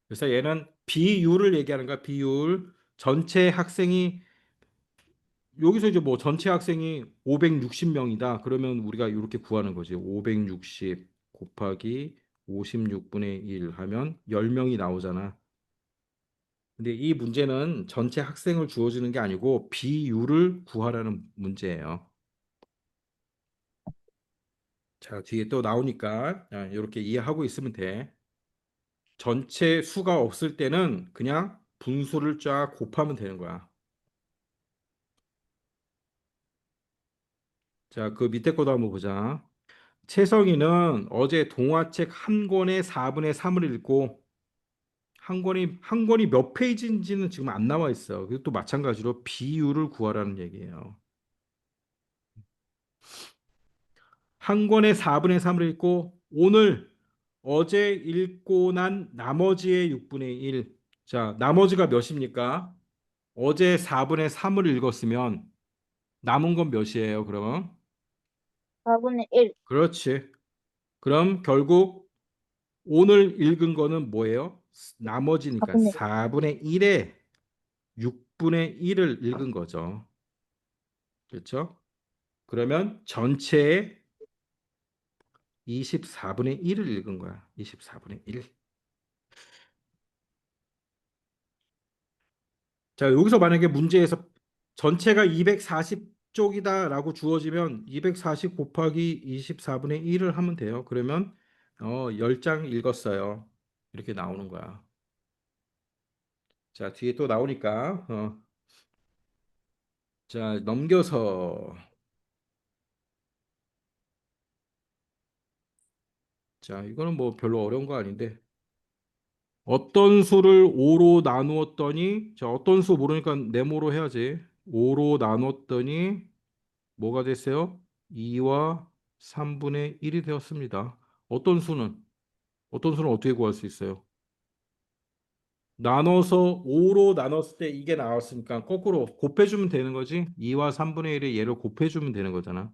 그래서 얘는 비율을 얘기하는 거야. 비율. 전체 학생이 여기서 이제 뭐 전체 학생이 560명이다. 그러면 우리가 이렇게 구하는 거지. 560 곱하기 56분의 1 하면 10명이 나오잖아. 근데 이 문제는 전체 학생을 주어지는 게 아니고 비율을 구하라는 문제예요. 자, 뒤에 또 나오니까 이렇게 이해하고 있으면 돼. 전체 수가 없을 때는 그냥 분수를 쫙 곱하면 되는 거야. 자, 그 밑에 거도 한번 보자. 채성이는 어제 동화책 한 권의 4분의 3을 읽고 한 권이 몇 페이지인지는 지금 안 나와 있어. 그리고 또 마찬가지로 비율을 구하라는 얘기예요. 한 권의 4분의 3을 읽고 오늘 어제 읽고 난 나머지의 6분의 1. 자, 나머지가 몇입니까? 어제 4분의 3을 읽었으면 남은 건 몇이에요, 그럼? 4분의 1. 그렇지. 그럼 결국 오늘 읽은 거는 뭐예요? 나머지니까 4분의 1. 4분의 1에 6분의 1을 읽은 거죠. 그렇죠? 그러면 전체의 24분의 1을 읽은 거야. 24분의 1. 자, 여기서 만약에 문제에서 전체가 240쪽이다라고 주어지면 240 곱하기 24분의 1을 하면 돼요. 그러면 10장 읽었어요. 이렇게 나오는 거야. 자, 뒤에 또 나오니까 자, 넘겨서 자, 이거는 뭐 별로 어려운 거 아닌데 어떤 수를 5로 나누었더니 자, 어떤 수 모르니까 네모로 해야지. 5로 나눴더니 뭐가 됐어요? 2와 3분의 1이 되었습니다. 어떤 수는? 어떤 수는 어떻게 구할 수 있어요? 나눠서 5로 나눴을 때 이게 나왔으니까 거꾸로 곱해주면 되는 거지. 2와 3분의 1에 얘를 곱해주면 되는 거잖아.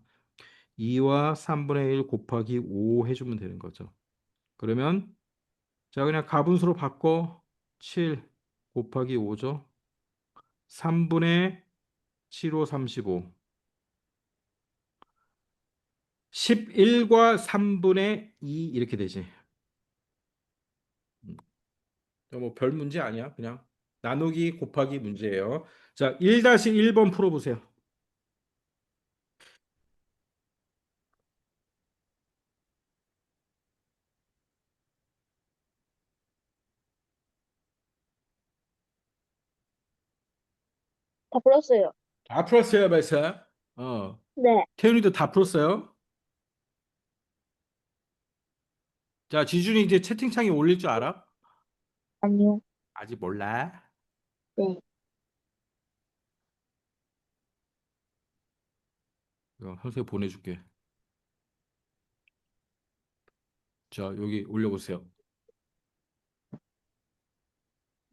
2와 3분의 1 곱하기 5 해주면 되는 거죠. 그러면 자 그냥 가분수로 바꿔. 7 곱하기 5죠. 3분의 7호 35. 11과 3분의 2 이렇게 되지. 뭐별 문제 아니야. 그냥 나누기 곱하기 문제예요. 자, 1-1번 풀어보세요. 다 풀었어요. 다 풀었어요, 벌써. 어, 네. 태훈이도 다 풀었어요. 자, 지준이 이제 채팅창에 올릴 줄 알아? 아니요. 아직 몰라. 네. 선생님 보내줄게. 자, 여기 올려보세요.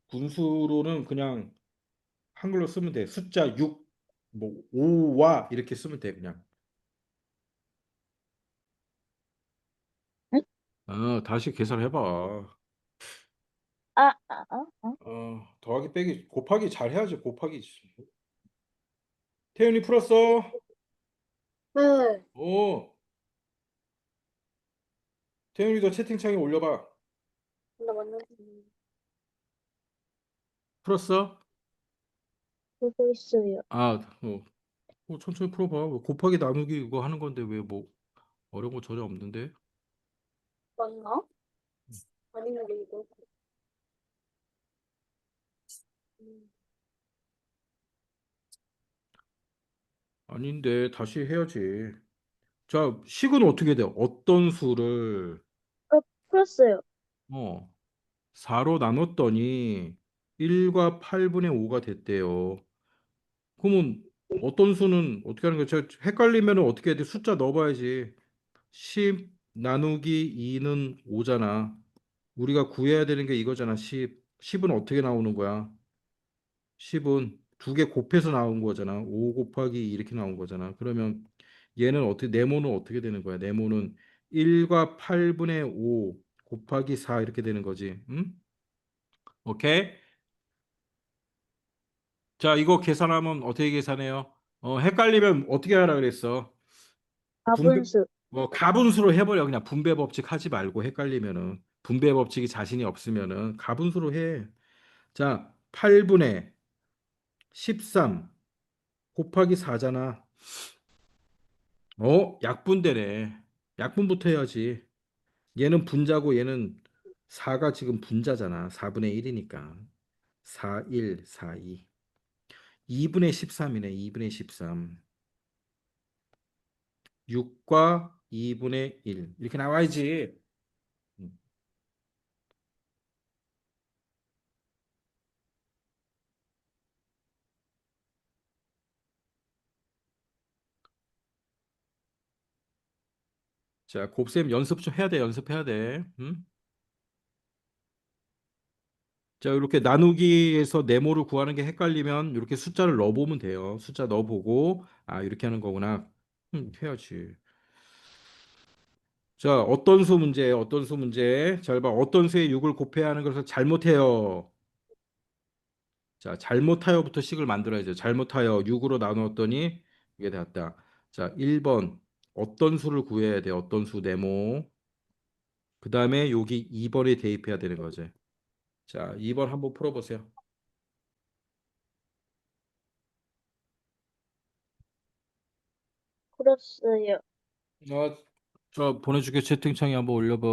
분수로는 그냥 한글로 쓰면 돼. 숫자 6, 뭐 5와 이렇게 쓰면 돼, 그냥. 응? 다시 계산해봐. 아. 더하기 빼기 곱하기 잘 해야지. 곱하기. 태훈이 풀었어? 네. 오, 태훈이도 채팅창에 올려봐. 나 완전 풀었어? 보고 있어요. 천천히 풀어봐. 뭐 곱하기 나누기 이거 하는 건데 왜 뭐 어려운 거 전혀 없는데? 맞나? 아니면 이거. 음. 아닌데 다시 해야지. 자, 식은 어떻게 돼? 어떤 수를 풀었어요. 4로 나눴더니 1과 8분의 5가 됐대요. 그러면 어떤 수는 어떻게 하는 거야? 저 헷갈리면 어떻게 해야 돼? 숫자 넣어봐야지. 10 나누기 2는 5잖아. 우리가 구해야 되는 게 이거잖아. 10. 10은 어떻게 나오는 거야? 10은 두 개 곱해서 나온 거잖아. 5 곱하기 2 이렇게 나온 거잖아. 그러면 얘는 어떻게 네모는 어떻게 되는 거야? 네모는 1과 8분의 5 곱하기 4 이렇게 되는 거지. 응? 오케이? 자, 이거 계산하면 어떻게 계산해요? 헷갈리면 어떻게 하라 그랬어? 분배 가분수. 가분수로 해버려. 그냥 분배 법칙 하지 말고 헷갈리면은 분배 법칙이 자신이 없으면은 가분수로 해. 자, 8분의 13 곱하기 4잖아. 약분되네. 약분부터 해야지. 얘는 분자고 얘는 4가 지금 분자잖아. 4분의 1이니까. 4, 1, 4, 2. 2분의 13이네. 2분의 13. 6과 2분의 1. 이렇게 나와야지. 음. 자, 곱셈 연습 좀 해야 돼. 연습해야 돼. 자, 이렇게 나누기에서 네모를 구하는 게 헷갈리면 이렇게 숫자를 넣어보면 돼요. 숫자 넣어보고 이렇게 하는 거구나. 해야지. 자, 어떤 수 문제, 어떤 수 문제. 잘 봐. 어떤 수에 6을 곱해야 하는 것을 잘못해요. 자, 잘못하여부터 식을 만들어야죠. 잘못하여 6으로 나누었더니 이게 되었다. 자, 1번. 어떤 수를 구해야 돼? 어떤 수 네모. 그 다음에 여기 2번에 대입해야 되는 거죠. 자, 2번 한번 풀어보세요. 풀었어요. 어, 저 보내줄게. 채팅창에 한번 올려봐.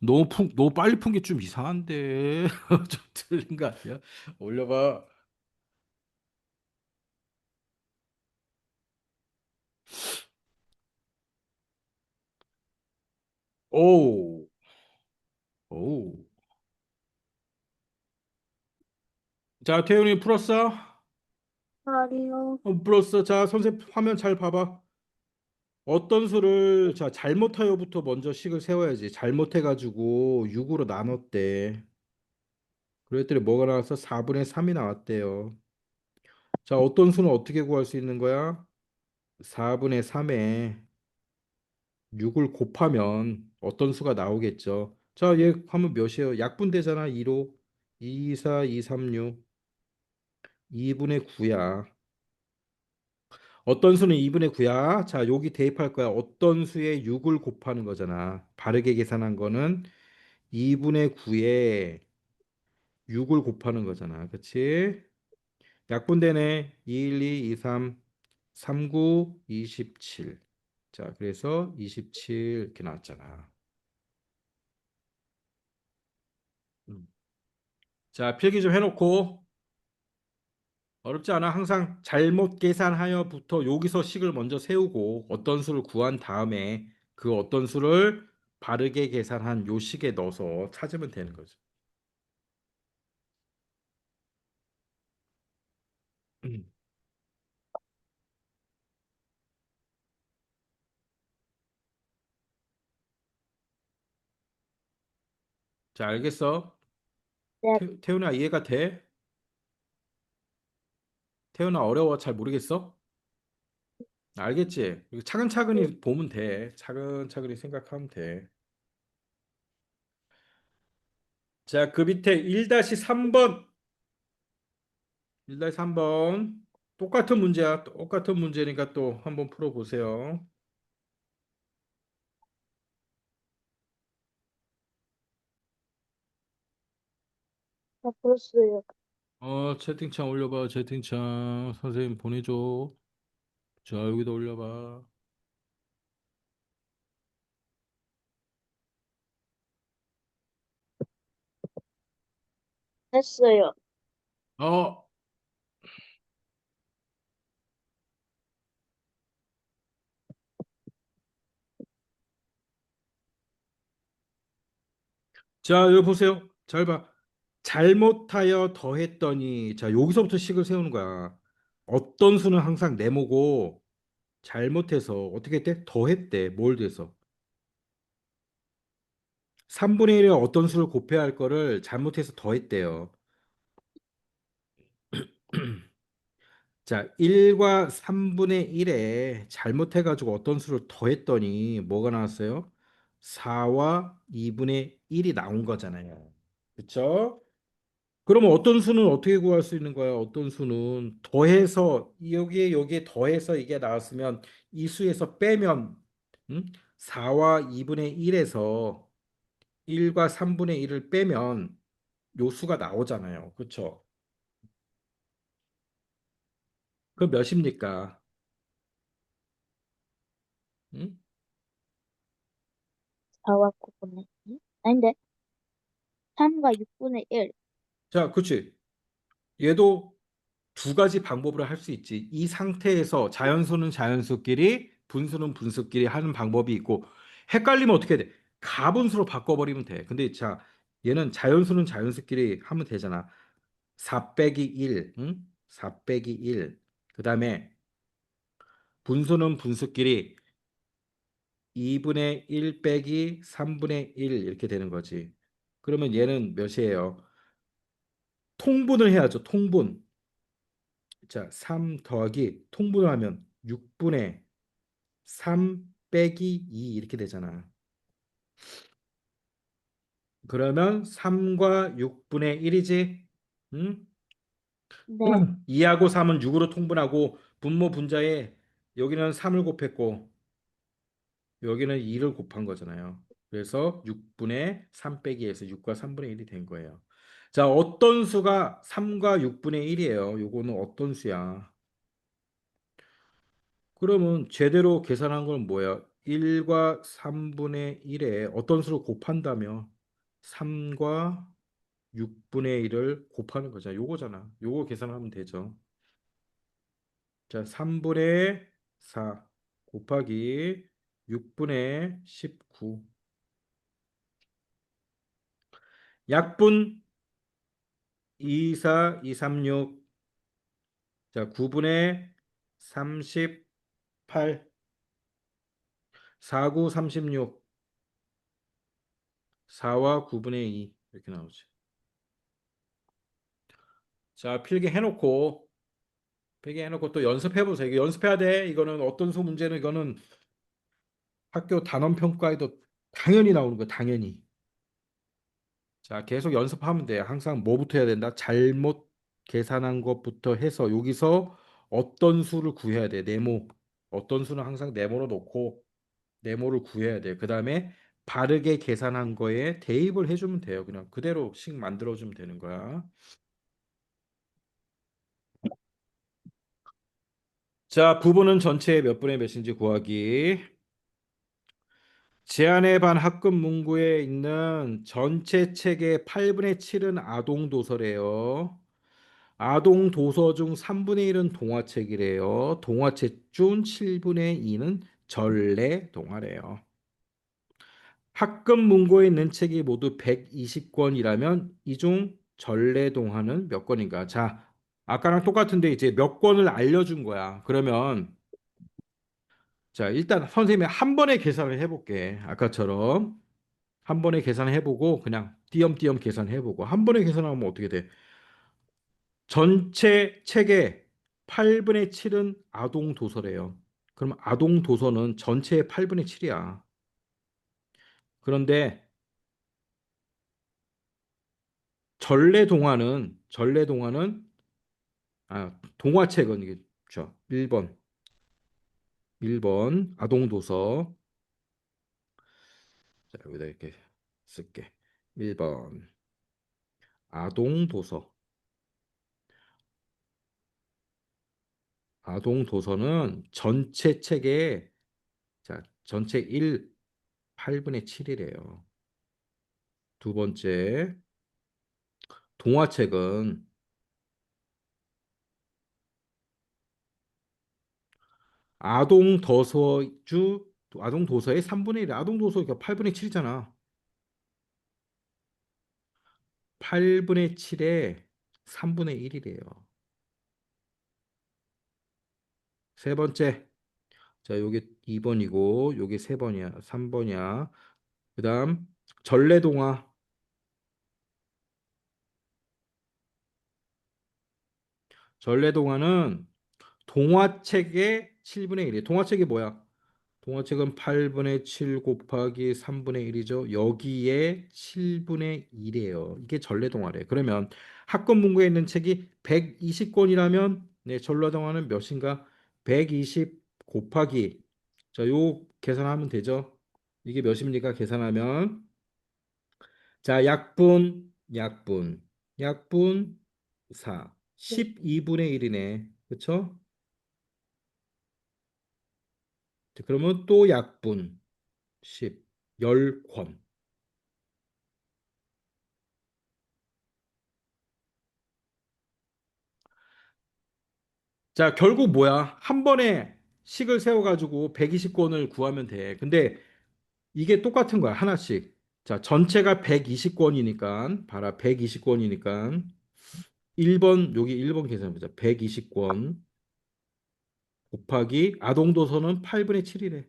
너무 빨리 푼 게 좀 이상한데. 좀 틀린 거 아니야? 올려봐. 오, 오. 자, 태훈이 풀었어? 아니요. 풀었어. 자, 선생님 화면 잘 봐봐. 어떤 수를 자 잘못하여부터 먼저 식을 세워야지. 잘못해가지고 6으로 나눴대. 그랬더니 뭐가 나왔어? 4분의 3이 나왔대요. 자 어떤 수는 어떻게 구할 수 있는 거야? 4분의 3에 6을 곱하면 어떤 수가 나오겠죠. 자, 얘 하면 몇이에요? 약분되잖아. 2로 2, 4, 2, 3, 6 2분의 9야. 어떤 수는 2분의 9야? 자, 여기 대입할 거야. 어떤 수에 6을 곱하는 거잖아. 바르게 계산한 거는 2분의 9에 6을 곱하는 거잖아. 그치? 약분되네. 2, 1, 2, 2, 3, 3, 9, 27. 자, 그래서 27 이렇게 나왔잖아. 음. 자, 필기 좀 해놓고 어렵지 않아. 항상 잘못 계산하여부터 여기서 식을 먼저 세우고 어떤 수를 구한 다음에 그 어떤 수를 바르게 계산한 요 식에 넣어서 찾으면 되는 거죠. 음. 자, 알겠어? 네, 태훈아 이해가 돼? 태훈아 어려워? 잘 모르겠어? 알겠지? 이거 차근차근히 보면 돼. 차근차근히 생각하면 돼. 자, 그 밑에 1-3번. 1-3번. 똑같은 문제야. 똑같은 문제니까 또 한번 풀어보세요. 다 풀었어요. 채팅창 올려봐. 채팅창. 선생님 보내줘. 자, 여기도 올려봐. 했어요. 어, 자, 여기 보세요. 잘 봐. 잘못하여 더했더니, 자, 여기서부터 식을 세우는 거야. 어떤 수는 항상 네모고, 잘못해서 어떻게 했대? 더했대. 뭘 돼서? 3분의 1에 어떤 수를 곱해야 할 거를 잘못해서 더했대요. 자, 1과 3분의 1에 잘못해가지고 어떤 수를 더했더니 뭐가 나왔어요? 4와 2분의 1이 나온 거잖아요. 그쵸? 그러면 어떤 수는 어떻게 구할 수 있는 거야? 어떤 수는 더해서 여기에 더해서 이게 나왔으면 이 수에서 빼면 4와 2분의 1에서 1과 3분의 1을 빼면 요 수가 나오잖아요. 그쵸? 그럼 몇입니까? 응? 4와 9분의 2? 아닌데, 3과 6분의 1. 자, 그치. 얘도 두 가지 방법으로 할 수 있지. 이 상태에서 자연수는 자연수끼리, 분수는 분수끼리 하는 방법이 있고, 헷갈리면 어떻게 돼? 가분수로 바꿔버리면 돼. 근데 자, 얘는 자연수는 자연수끼리 하면 되잖아. 4 빼기 1, 응? 4 빼기 1. 그 다음에 분수는 분수끼리 2분의 1 빼기 3분의 1 이렇게 되는 거지. 그러면 얘는 몇이에요? 통분을 해야죠. 통분. 자, 3 더하기 통분을 하면 6분의 3 빼기 2 이렇게 되잖아. 그러면 3과 6분의 1이지. 응? 네, 2하고 3은 6으로 통분하고 분모 분자에 여기는 3을 곱했고 여기는 2를 곱한 거잖아요. 그래서 6분의 3 빼기에서 6과 3분의 1이 된 거예요. 자, 어떤 수가 3과 6분의 1이에요? 요거는 어떤 수야? 그러면 제대로 계산한 건 뭐야? 1과 3분의 1에 어떤 수를 곱한다며 3과 6분의 1을 곱하는 거잖아. 요거잖아. 요거 계산하면 되죠. 자, 3분의 4 곱하기 6분의 19. 약분 2, 4, 2, 3, 6. 자, 9분의 38. 4, 9, 36. 4와 9분의 2 이렇게 나오지. 자, 필기해놓고 또 연습해보세요. 이거 연습해야 돼. 이거는 어떤 수 문제는 이거는 학교 단원 평가에도 당연히 나오는 거야. 당연히. 자, 계속 연습하면 돼. 항상 뭐부터 해야 된다? 잘못 계산한 것부터 해서 여기서 어떤 수를 구해야 돼. 네모. 어떤 수는 항상 네모로 놓고 네모를 구해야 돼. 그다음에 바르게 계산한 거에 대입을 해주면 돼요. 그냥 그대로 식 만들어주면 되는 거야. 자, 부분은 전체의 몇 분의 몇인지 구하기. 제한의 반 학급 문구에 있는 전체 책의 8분의 7은 아동 도서래요. 아동 도서 중 3분의 1은 동화책이래요. 동화책 중 7분의 2는 전래 동화래요. 학급 문고에 있는 책이 모두 120권이라면 이 중 전래 동화는 몇 권인가? 자, 아까랑 똑같은데 이제 몇 권을 알려준 거야. 그러면 자, 일단 선생님이 한 번에 계산을 해볼게. 아까처럼 한 번에 계산해보고 그냥 띄엄띄엄 계산해보고 한 번에 계산하면 어떻게 돼? 전체 책의 8분의 7은 아동 도서래요. 그럼 아동 도서는 전체의 8분의 7이야. 그런데 전래 동화는 동화책은 이게 죠 1번 아동 도서. 자, 여기다 이렇게 쓸게. 1번 아동 도서. 아동 도서는 전체 책의 자, 전체 8분의 7이래요. 두 번째, 동화책은 아동 도서주 아동 도서의 3분의 1. 아동 도서가 8분의 7이잖아. 8분의 7에 3분의 1이래요. 세 번째. 자, 요게 2번이고 요게 3번이야. 3번이야. 그다음 전래동화. 전래동화는 동화책의 7분의 1이에요. 동화책이 뭐야? 동화책은 8분의 7 곱하기 3분의 1이죠. 여기에 7분의 1이에요. 이게 전래동화래. 그러면 학급문고에 있는 책이 120권이라면 네, 전래동화는 몇인가? 120 곱하기 자, 요 계산하면 되죠. 이게 몇입니까? 계산하면 자, 약분 4 네. 12분의 1이네. 그렇죠? 그러면 또 약분 10 10권. 자, 결국 뭐야? 한 번에 식을 세워가지고 120권을 구하면 돼. 근데 이게 똑같은 거야, 하나씩. 자, 전체가 120권이니까, 봐라, 120권이니까. 1번, 여기 1번 계산해보자. 120권 곱하기 아동도서는 8분의 7이래.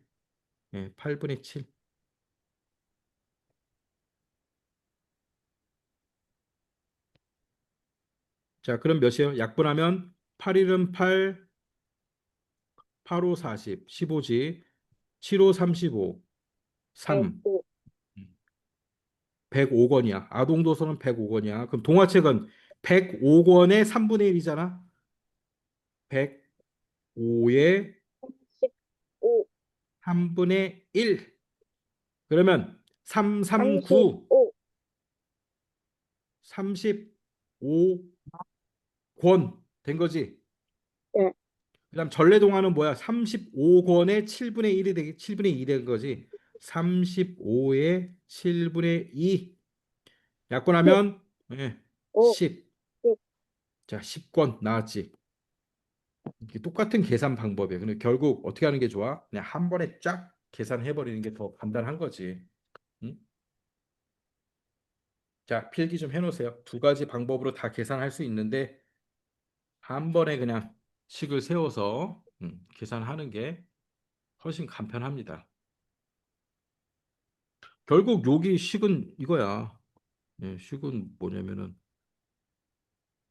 예, 8분의 7. 자, 그럼 몇이에요? 약분하면 8일은 8, 8호 40, 15지, 7호 35, 3. 105. 105권이야. 아동도서는 105권이야. 그럼 동화책은 105권의 3분의 1이잖아. 105의 35. 3분의 1. 그러면 339, 35. 35권 된 거지. 네. 그다음 전래동화는 뭐야? 35권의 7분의 1이 되기 7분의 2 된 거지. 35의 7분의 2. 10. 약분하면 예, 5. 10. 10. 자, 10권 나왔지. 이게 똑같은 계산 방법이에요. 근데 결국 어떻게 하는 게 좋아? 그냥 한 번에 쫙 계산해 버리는 게 더 간단한 거지. 응? 자, 필기 좀 해놓으세요. 두 가지 방법으로 다 계산할 수 있는데 한 번에 그냥 식을 세워서 계산하는 게 훨씬 간편합니다. 결국 여기 식은 이거야. 예, 식은 뭐냐면은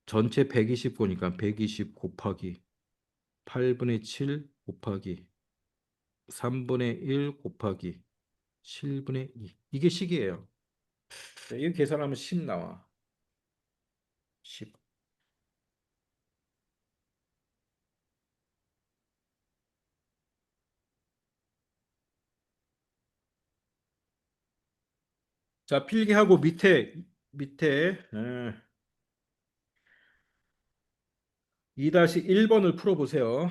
전체 120거니까 120 곱하기 8분의 7 곱하기 3분의 1 곱하기 7분의 2. 이게 식이에요. 자, 이거 계산하면 10 나와. 10. 자, 필기하고 밑에 2-1번을 풀어보세요.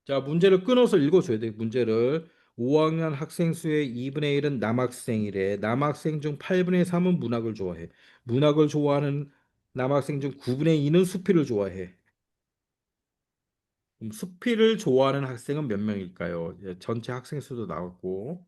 자, 문제를 끊어서 읽어줘야 돼. 문제를. 5학년 학생 수의 2분의 1은 남학생이래. 남학생 중 8분의 3은 문학을 좋아해. 문학을 좋아하는 남학생 중 9분의 2는 수필을 좋아해. 그럼 수필을 좋아하는 학생은 몇 명일까요? 예, 전체 학생 수도 나왔고.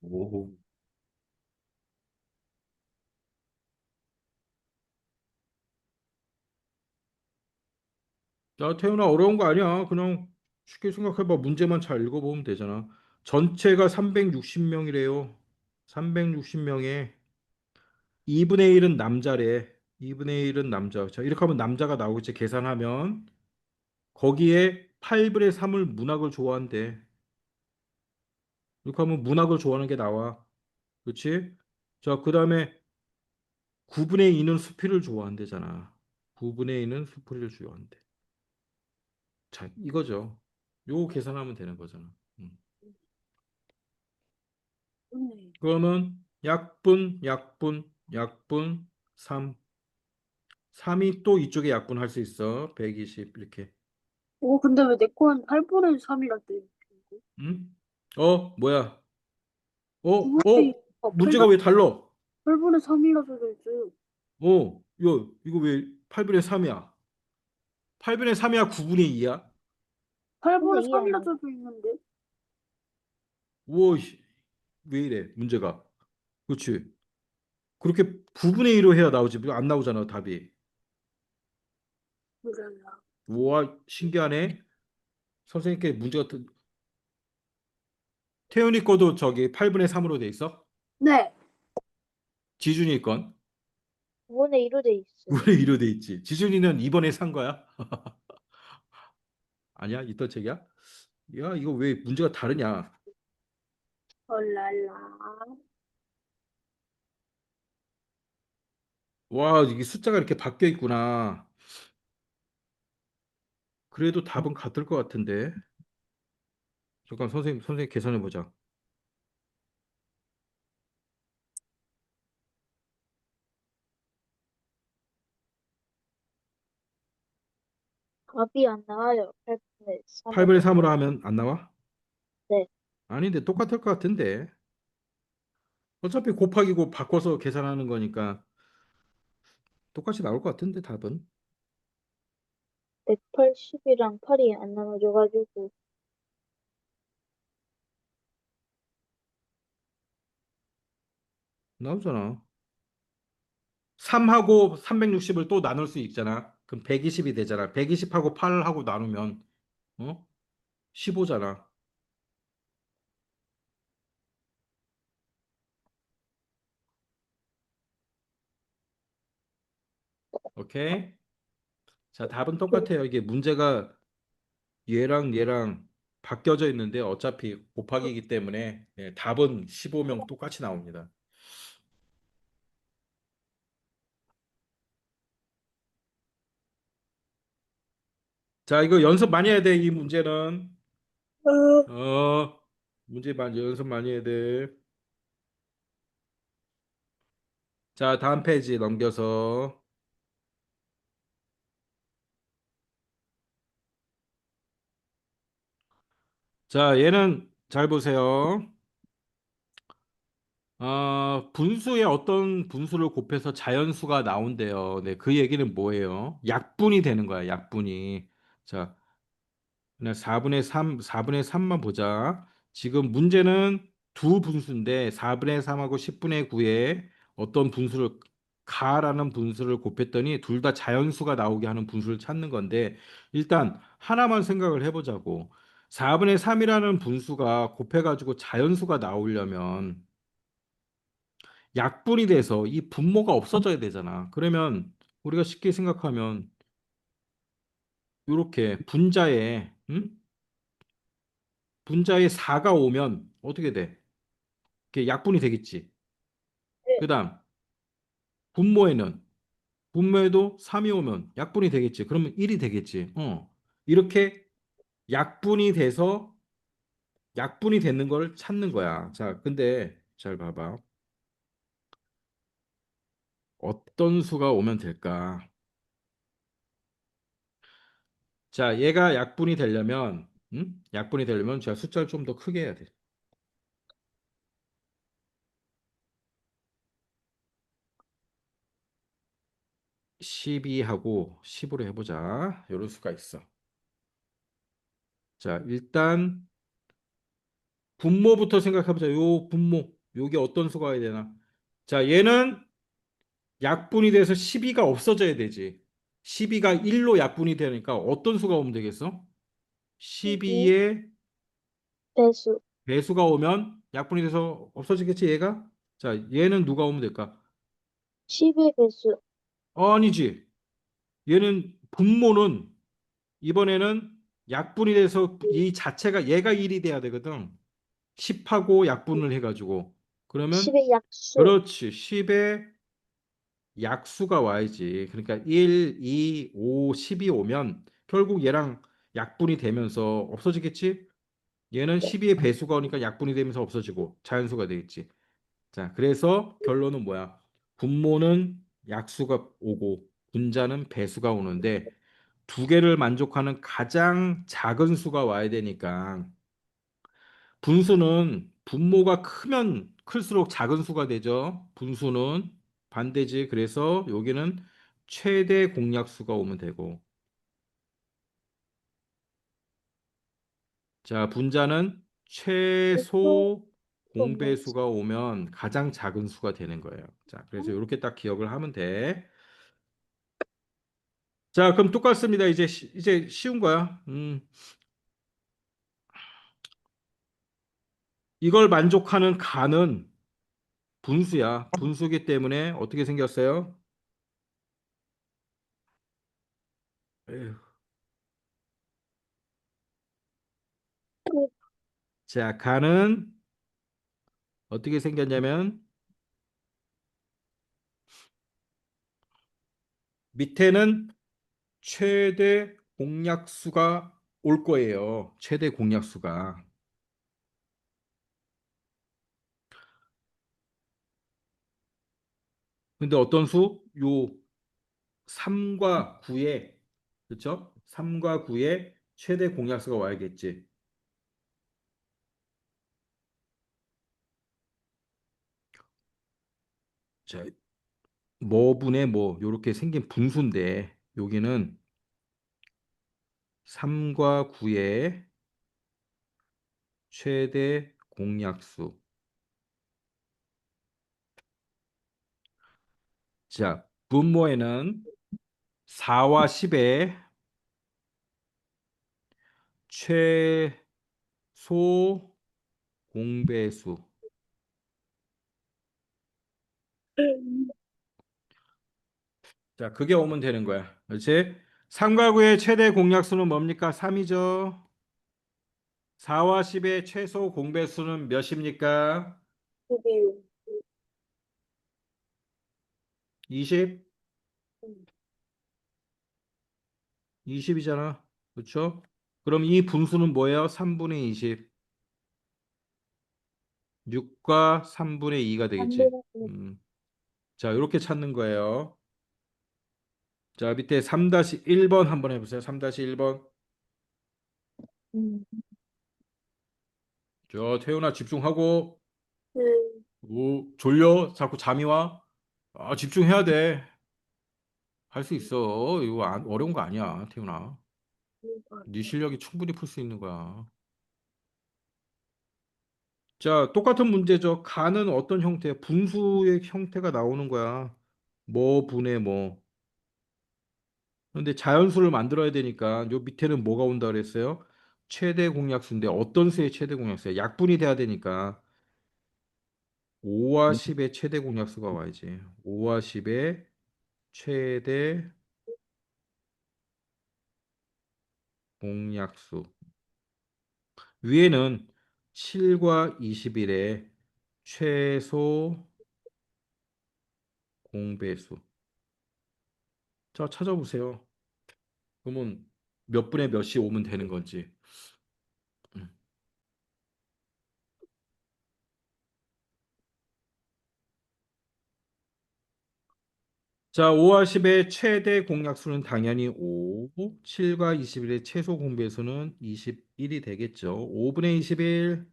오. 야, 태훈아, 어려운 거 아니야. 그냥 쉽게 생각해봐. 문제만 잘 읽어보면 되잖아. 전체가 360명이래요. 360명에 2분의 1은 남자래. 2분의 1은 남자. 자, 이렇게 하면 남자가 나오겠지. 계산하면. 거기에 8분의 3을 문학을 좋아한대. 이렇게 하면 문학을 좋아하는 게 나와. 그렇지? 자, 그 다음에 9분의 2는 수필을 좋아한대잖아. 9분의 2는 수필을 좋아한대. 자, 이거죠. 요 계산하면 되는 거잖아. 음. 그러면 약분 3. 3이 또 이쪽에 약분할 수 있어. 120 이렇게. 근데 왜 내 건 8분의 3이라 돼? 응? 뭐야? 구분이 문제가 왜 달라? 8분의 3이라 써져 있어요. 이거 왜 8분의 3이야? 8분의 3이야? 9분의 2야? 8분의 2 3이라 아니야? 써져 있는데. 오, 왜 이래? 문제가. 그렇지. 그렇게 9분의 1로 해야 나오지. 안 나오잖아, 답이. 몰라요. 우와, 신기하네. 선생님께 문제가 태연이 거도 저기 8분의 3으로 돼 있어? 네. 지준이 건 9분의 1로 돼 있어요. 9분의 2로 돼 있지. 지준이는 이번에 산 거야? 아니야? 있던 책이야? 야, 이거 왜 문제가 다르냐? 얼랄라. 와, 이게 숫자가 이렇게 바뀌어 있구나. 그래도 답은 같을 것 같은데. 잠깐 선생님 계산해 보자. 답이 안 나와요. 8분의 3을 8분의 3으로 곱하면. 하면 안 나와? 네. 아닌데 똑같을 것 같은데. 어차피 곱하기고 바꿔서 계산하는 거니까 똑같이 나올 것 같은데 답은. 180이랑 8이 안 나눠져가지고 나오잖아. 3하고 360을 또 나눌 수 있잖아. 그럼 120이 되잖아. 120하고 8하고 나누면 15잖아. 오케이? 자, 답은 똑같아요. 이게 문제가 얘랑 바뀌어져 있는데 어차피 곱하기이기 때문에 답은 15명 똑같이 나옵니다. 자, 이거 연습 많이 해야 돼. 이 문제는. 어, 문제 많이 연습 많이 해야 돼. 자, 다음 페이지 넘겨서. 자, 얘는 잘 보세요. 분수에 어떤 분수를 곱해서 자연수가 나온대요. 네, 그 얘기는 뭐예요? 약분이 되는 거야, 약분이. 자, 그냥 4분의 3, 4분의 3만 보자. 지금 문제는 두 분수인데 4분의 3하고 10분의 9에 어떤 분수를 가라는 분수를 곱했더니 둘 다 자연수가 나오게 하는 분수를 찾는 건데 일단 하나만 생각을 해보자고. 4분의 3이라는 분수가 곱해가지고 자연수가 나오려면 약분이 돼서 이 분모가 없어져야 되잖아. 그러면 우리가 쉽게 생각하면 이렇게 분자에 분자에 4가 오면 어떻게 돼? 이게 약분이 되겠지. 네. 그다음 분모에는 분모에도 3이 오면 약분이 되겠지. 그러면 1이 되겠지. 이렇게 약분이 돼서 약분이 되는 걸 찾는 거야. 자, 근데 잘 봐봐. 어떤 수가 오면 될까? 자, 얘가 약분이 되려면 약분이 되려면 제가 숫자를 좀 더 크게 해야 돼. 12하고 10으로 해보자. 이럴 수가 있어. 자, 일단 분모부터 생각해보자. 요 분모. 요게 어떤 수가 와야 되나? 자, 얘는 약분이 돼서 12가 없어져야 되지. 12가 1로 약분이 되니까 어떤 수가 오면 되겠어? 12 12의 배수. 배수가 오면 약분이 돼서 없어지겠지, 얘가? 자, 얘는 누가 오면 될까? 12 배수. 아니지. 얘는 분모는 이번에는 약분이 돼서 이 자체가 얘가 1이 돼야 되거든. 10하고 약분을 해가지고. 그러면 10의 약수. 그렇지. 10의 약수가 와야지. 그러니까 1, 2, 5, 10이 오면 결국 얘랑 약분이 되면서 없어지겠지? 얘는 네. 12의 배수가 오니까 약분이 되면서 없어지고 자연수가 되겠지. 자, 그래서 결론은 뭐야? 분모는 약수가 오고 분자는 배수가 오는데 두 개를 만족하는 가장 작은 수가 와야 되니까 분수는 분모가 크면 클수록 작은 수가 되죠. 분수는 반대지. 그래서 여기는 최대 공약수가 오면 되고. 자, 분자는 배수. 최소 공배수. 공배수가 오면 가장 작은 수가 되는 거예요. 자, 그래서 이렇게 딱 기억을 하면 돼. 자, 그럼 똑같습니다. 이제 쉬운 거야. 이걸 만족하는 가는 분수야. 분수기 때문에 어떻게 생겼어요? 에휴. 자, 가는 어떻게 생겼냐면 밑에는 최대 공약수가 올 거예요. 최대 공약수가. 근데 어떤 수? 요 3과 9에 그렇죠? 3과 9에 최대 공약수가 와야겠지. 자, 뭐분의 뭐 요렇게 생긴 분수인데 여기는 3과 9의 최대 공약수. 자, 분모에는 4와 10의 최소 공배수. 자, 그게 오면 되는 거야. 그렇지? 3과 9의 최대 공약수는 뭡니까? 3이죠. 4와 10의 최소 공배수는 몇입니까? 12. 20? 20이잖아. 그렇죠? 그럼 이 분수는 뭐예요? 3분의 20. 6과 3분의 2가 되겠지. 3분의 1. 음. 자, 이렇게 찾는 거예요. 자, 밑에 3-1번 한번 해보세요. 3-1번. 음. 저 태훈아 집중하고. 네. 오, 졸려? 자꾸 잠이 와? 아, 집중해야 돼. 할 수 있어. 이거 어려운 거 아니야, 태훈아. 네 실력이 충분히 풀 수 있는 거야. 자, 똑같은 문제죠. 가는 어떤 형태, 분수의 형태가 나오는 거야. 뭐 분의 뭐. 근데 자연수를 만들어야 되니까 요 밑에는 뭐가 온다 그랬어요? 최대 공약수인데 어떤 수의 최대 공약수야? 약분이 돼야 되니까 5와 10의 최대 공약수가 와야지. 5와 10의 최대 공약수. 위에는 7과 21의 최소 공배수. 자, 찾아보세요. 그러면 몇 분의 몇이 오면 되는 건지. 음. 자, 5와 10의 최대 공약수는 당연히 5, 7과 21의 최소 공배수는 21이 되겠죠. 5분의 21,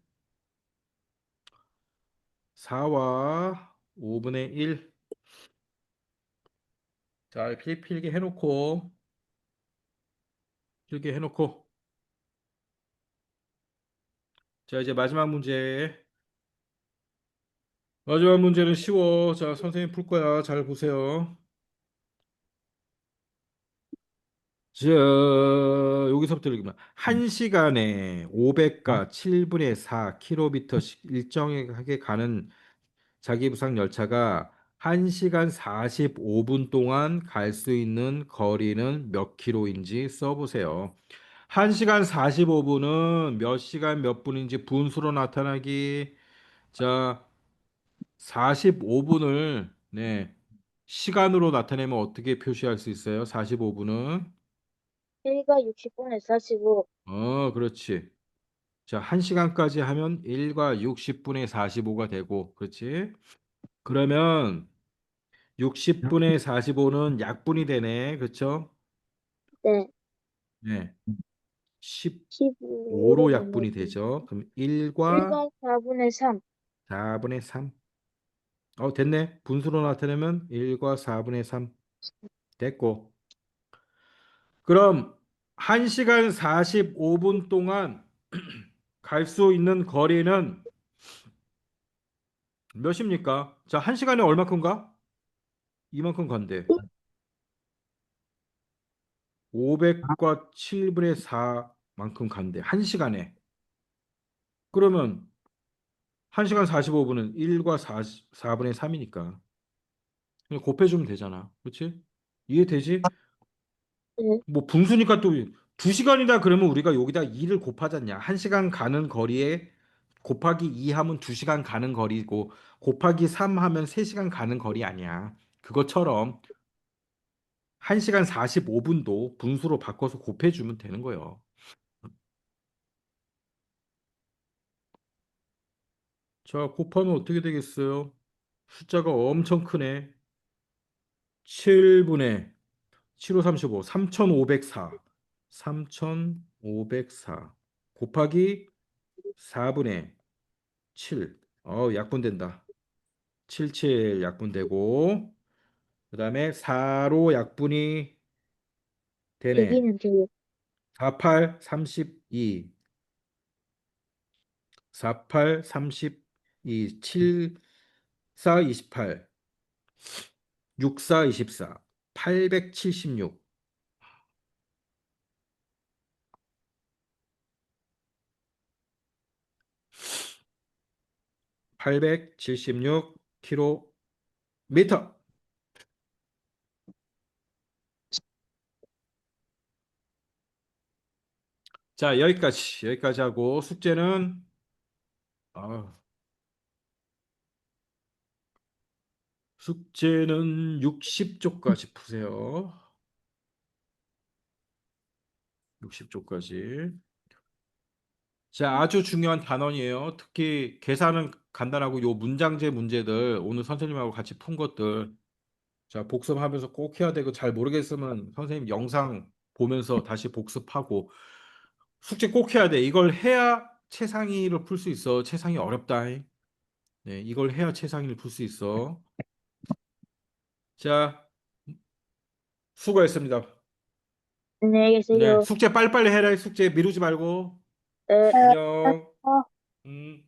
4와 5분의 1. 자, 필기 해놓고, 필기 해놓고. 자, 이제 마지막 문제. 마지막 문제는 쉬워. 자, 선생님 풀 거야. 잘 보세요. 자, 여기서부터 읽으면 1시간에 500가 7분의 4km씩 일정하게 가는 자기부상 열차가 1시간 45분 동안 갈 수 있는 거리는 몇 킬로인지 써보세요. 1시간 45분은 몇 시간 몇 분인지 분수로 나타나기. 자, 45분을 네, 시간으로 나타내면 어떻게 표시할 수 있어요? 45분은 1과 60분의 45. 그렇지. 자, 1시간까지 하면 1과 60분의 45가 되고, 그렇지? 그러면 60분의 45는 약분이 되네. 그렇죠? 네. 네. 15로 15로 약분이 보내기. 되죠. 그럼 1과 1과 4분의 3. 4분의 3. 됐네. 분수로 나타내면 1과 4분의 3. 됐고. 그럼 1시간 45분 동안 갈 수 있는 거리는 몇입니까? 자, 1시간에 얼마큼 가? 이만큼 간대. 500과 7분의 4만큼 간대. 1시간에. 그러면 1시간 45분은 1과 4분의 3이니까. 그냥 곱해주면 되잖아. 그렇지? 이해되지? 네. 뭐 분수니까 또 2시간이다 그러면 우리가 여기다 2를 곱하잖냐. 1시간 가는 거리에 곱하기 2 하면 2시간 가는 거리고 곱하기 3 하면 3시간 가는 거리 아니야. 그것처럼 1시간 45분도 분수로 바꿔서 곱해주면 되는 거예요. 자, 곱하면 어떻게 되겠어요? 숫자가 엄청 크네. 7분의 7호 35, 3504. 3504 곱하기 4분의 7. 약분된다. 77 약분되고 그다음에 4로 약분이 되네. 대기는 돼요. 48 32. 48 32 7 4 28 6 4 24 876 876km. 자, 여기까지 하고 아, 숙제는 60쪽까지 푸세요. 60쪽까지. 자, 아주 중요한 단원이에요. 특히 계산은 간단하고 요 문장제 문제들 오늘 선생님하고 같이 푼 것들 자, 복습하면서 꼭 해야 되고 잘 모르겠으면 선생님 영상 보면서 다시 복습하고 숙제 꼭 해야 돼. 이걸 해야 최상위를 풀 수 있어. 최상위 어렵다. 네, 이걸 해야 최상위를 풀 수 있어. 자, 수고했습니다. 안녕히 네, 계세요. 숙제 빨리빨리 해라. 숙제 미루지 말고. 네. 안녕. 어. 음.